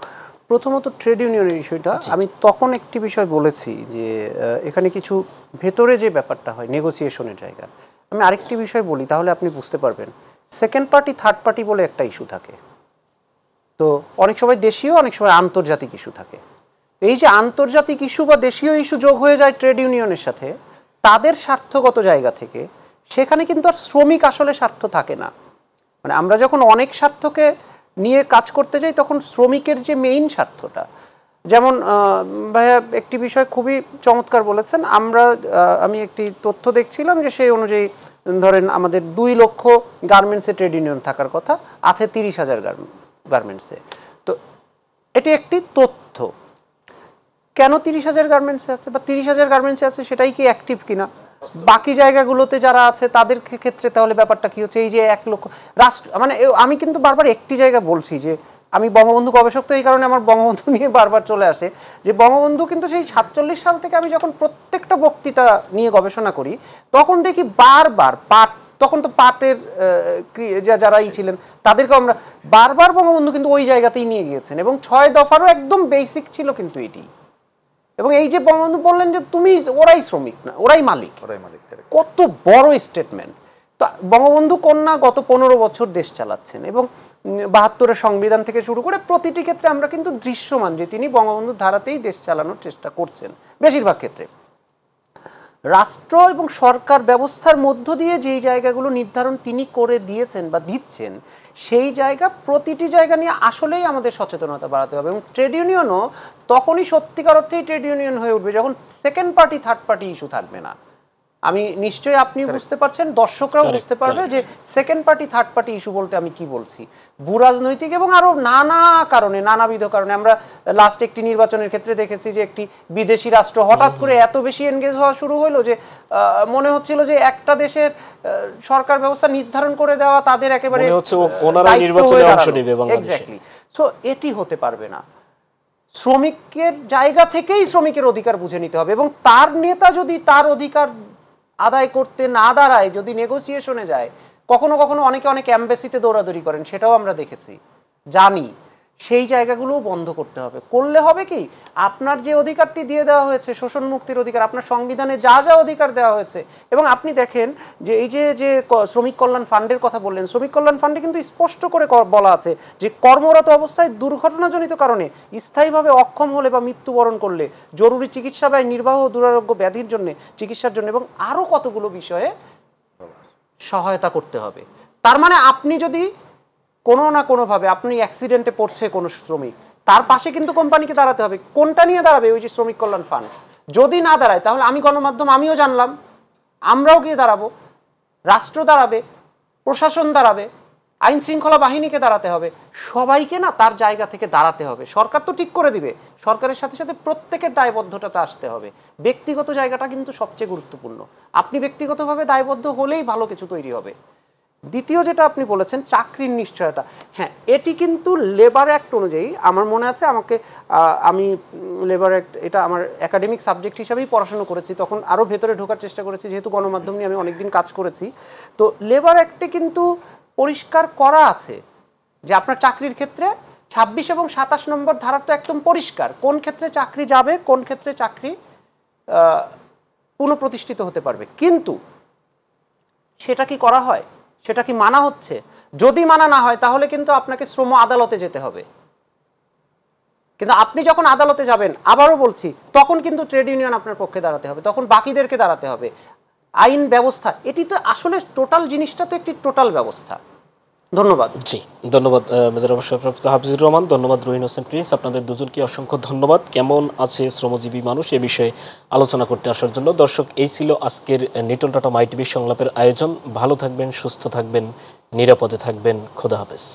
প্রথমত ট্রেড ইউনিয়নের বিষয়টা আমি তখন একটি বিষয় বলেছি যে এখানে কিছু ভেতরে যে ব্যাপারটা হয় নেগোসিয়েশনের জায়গা, আমি আরেকটি বিষয় বলি তাহলে আপনি বুঝতে পারবেন। সেকেন্ড পার্টি থার্ড পার্টি বলে একটা ইস্যু থাকে, তো অনেক সময় দেশীয় অনেক সময় আন্তর্জাতিক ইস্যু থাকে। এই যে আন্তর্জাতিক ইস্যু বা দেশীয় ইস্যু যোগ হয়ে যায় ট্রেড ইউনিয়নের সাথে তাদের স্বার্থগত জায়গা থেকে, সেখানে কিন্তু আর শ্রমিক আসলে স্বার্থ থাকে না। মানে আমরা যখন অনেক স্বার্থকে নিয়ে কাজ করতে যাই তখন শ্রমিকের যে মেইন স্বার্থটা, যেমন ভাইয়া একটি বিষয় খুবই চমৎকার বলেছেন। আমি একটি তথ্য দেখছিলাম যে সেই অনুযায়ী ধরেন আমাদের 2 লক্ষ গার্মেন্টসে ট্রেড ইউনিয়ন থাকার কথা, আছে 30,000 গার্মেন্টসে। তো এটি একটি তথ্য। কেন 30,000 গার্মেন্টসে আছে বা 30,000 গার্মেন্টসে আছে সেটাই কি অ্যাক্টিভ কিনা, বাকি জায়গাগুলোতে যারা আছে তাদের ক্ষেত্রে তাহলে ব্যাপারটা কি হচ্ছে? এই যে 1 লক্ষ রাষ্ট্র, মানে আমি কিন্তু বারবার একটি জায়গা বলছি যে আমি বঙ্গবন্ধু গবেষক, তো এই কারণে আমার বঙ্গবন্ধু নিয়ে বারবার চলে আসে যে বঙ্গবন্ধু কিন্তু সেই 47 সাল থেকে আমি যখন প্রত্যেকটা বক্তৃতা নিয়ে গবেষণা করি তখন দেখি বারবার পাট, তখন তো পাটের যারাই ছিলেন তাদেরকে আমরা বারবার বঙ্গবন্ধু কিন্তু ওই জায়গাতেই নিয়ে গিয়েছেন, এবং 6 দফারও একদম বেসিক ছিল কিন্তু এটি। এবং এই যে বঙ্গবন্ধু বললেন যে তুমি, ওরাই শ্রমিক না, ওরাই মালিক, কত বড় স্টেটমেন্ট। তো বঙ্গবন্ধু কন্যা গত 15 বছর দেশ চালাচ্ছেন, এবং 72-এর সংবিধান থেকে শুরু করে প্রতিটি ক্ষেত্রে আমরা কিন্তু দৃশ্যমান যে তিনি বঙ্গবন্ধুর ধারাতেই দেশ চালানোর চেষ্টা করছেন বেশিরভাগ ক্ষেত্রে। রাষ্ট্র এবং সরকার ব্যবস্থার মধ্য দিয়ে যেই জায়গাগুলো নির্ধারণ তিনি করে দিয়েছেন বা দিচ্ছেন, সেই জায়গা প্রতিটি জায়গা নিয়ে আসলেই আমাদের সচেতনতা বাড়াতে হবে। এবং ট্রেড ইউনিয়নও তখনই সত্যিকার অর্থেই ট্রেড ইউনিয়ন হয়ে উঠবে যখন second party third party issue থাকবে না। আমি নিশ্চয়ই, আপনি বুঝতে পারছেন, দর্শকরাও বুঝতে পারবে যে second party third party issue বলতে আমি কি বলছি। ভূরাজনৈতিক এবং আরো নানা কারণে, নানাবিধ কারণে আমরা লাস্ট একটি নির্বাচনের ক্ষেত্রে দেখেছি যে একটি বিদেশি রাষ্ট্র হঠাৎ করে এত বেশি এনগেজ হওয়া শুরু হলো যে মনে হচ্ছিল যে একটা দেশের সরকার ব্যবস্থা নির্ধারণ করে দেওয়া তাদের একেবারে নির্বাচনে অংশ নেবে বাংলাদেশে। সো এটি হতে পারবে না। শ্রমিকের জায়গা থেকেই শ্রমিকের অধিকার বুঝে নিতে হবে, এবং তার নেতা যদি তার অধিকার আদায় করতে না দাঁড়ায়, যদি নেগোসিয়েশনে যায়, কখনো কখনো অনেকে অনেক অ্যাম্বাসিতে দৌড়াদৌড়ি করেন, সেটাও আমরা দেখেছি, জানি। সেই জায়গাগুলোও বন্ধ করতে হবে। করলে হবে কি, আপনার যে অধিকারটি দিয়ে দেওয়া হয়েছে, শোষণ মুক্তির অধিকার, আপনার সংবিধানে যা যা অধিকার দেওয়া হয়েছে, এবং আপনি দেখেন যে এই যে শ্রমিক কল্যাণ ফান্ডের কথা বললেন, শ্রমিক কল্যাণ ফান্ডে কিন্তু স্পষ্ট করে বলা আছে যে কর্মরত অবস্থায় দুর্ঘটনাজনিত কারণে স্থায়ীভাবে অক্ষম হলে বা মৃত্যুবরণ করলে জরুরি চিকিৎসা ব্যয়, নির্বাহ ও দুরারোগ্য ব্যাধির জন্য, চিকিৎসার জন্য, এবং আরও কতগুলো বিষয়ে সহায়তা করতে হবে। তার মানে আপনি যদি কোনো না কোনোভাবে আপনি অ্যাক্সিডেন্টে পড়ছে কোনো শ্রমিক, তার পাশে কিন্তু কোম্পানিকে দাঁড়াতে হবে। কোনটা নিয়ে দাঁড়াবে? ওই যে শ্রমিক কল্যাণ ফান্ড। যদি না দাঁড়ায় তাহলে আমি গণমাধ্যম, আমিও জানলাম, আমরাও গিয়ে দাঁড়াবো, রাষ্ট্র দাঁড়াবে, প্রশাসন দাঁড়াবে, আইন শৃঙ্খলা বাহিনীকে দাঁড়াতে হবে, সবাইকে না তার জায়গা থেকে দাঁড়াতে হবে। সরকার তো ঠিক করে দিবে, সরকারের সাথে সাথে প্রত্যেকের দায়বদ্ধতাতে আসতে হবে। ব্যক্তিগত জায়গাটা কিন্তু সবচেয়ে গুরুত্বপূর্ণ। আপনি ব্যক্তিগতভাবে দায়বদ্ধ হলেই ভালো কিছু তৈরি হবে। দ্বিতীয় যেটা আপনি বলেছেন, চাকরির নিশ্চয়তা, হ্যাঁ, এটি কিন্তু লেবার অ্যাক্ট অনুযায়ী আমার মনে আছে, আমি লেবার অ্যাক্ট, এটা আমার একাডেমিক সাবজেক্ট হিসাবেই পড়াশোনা করেছি, তখন আরও ভেতরে ঢোকার চেষ্টা করেছি, যেহেতু গণমাধ্যম নিয়ে আমি অনেকদিন কাজ করেছি। তো লেবার অ্যাক্টে কিন্তু পরিষ্কার করা আছে যে আপনার চাকরির ক্ষেত্রে 26 এবং 27 নম্বর ধারা তো একদম পরিষ্কার, কোন ক্ষেত্রে চাকরি যাবে, কোন ক্ষেত্রে চাকরি পুনঃপ্রতিষ্ঠিত হতে পারবে। কিন্তু সেটা কি করা হয়? সেটা কি মানা হচ্ছে? যদি মানা না হয় তাহলে কিন্তু আপনাকে শ্রম আদালতে যেতে হবে। কিন্তু আপনি যখন আদালতে যাবেন, আবারও বলছি, তখন কিন্তু ট্রেড ইউনিয়ন আপনার পক্ষে দাঁড়াতে হবে, তখন বাকিদেরকে দাঁড়াতে হবে। আইন ব্যবস্থা, এটি তো আসলে টোটাল জিনিসটা তো একটি টোটাল ব্যবস্থা। ধন্যবাদ। জি, ধন্যবাদ মেজর অবসরপ্রাপ্ত হাফিজুর রহমান, ধন্যবাদ রহিন হোসেন প্রিন্স, আপনাদের দুজনকে অসংখ্য ধন্যবাদ কেমন আছে শ্রমজীবী মানুষ এ বিষয়ে আলোচনা করতে আসার জন্য। দর্শক, এই ছিল আজকের নিটল টাটা মাই টিভি সংলাপের আয়োজন। ভালো থাকবেন, সুস্থ থাকবেন, নিরাপদে থাকবেন। খোদা হাফেজ।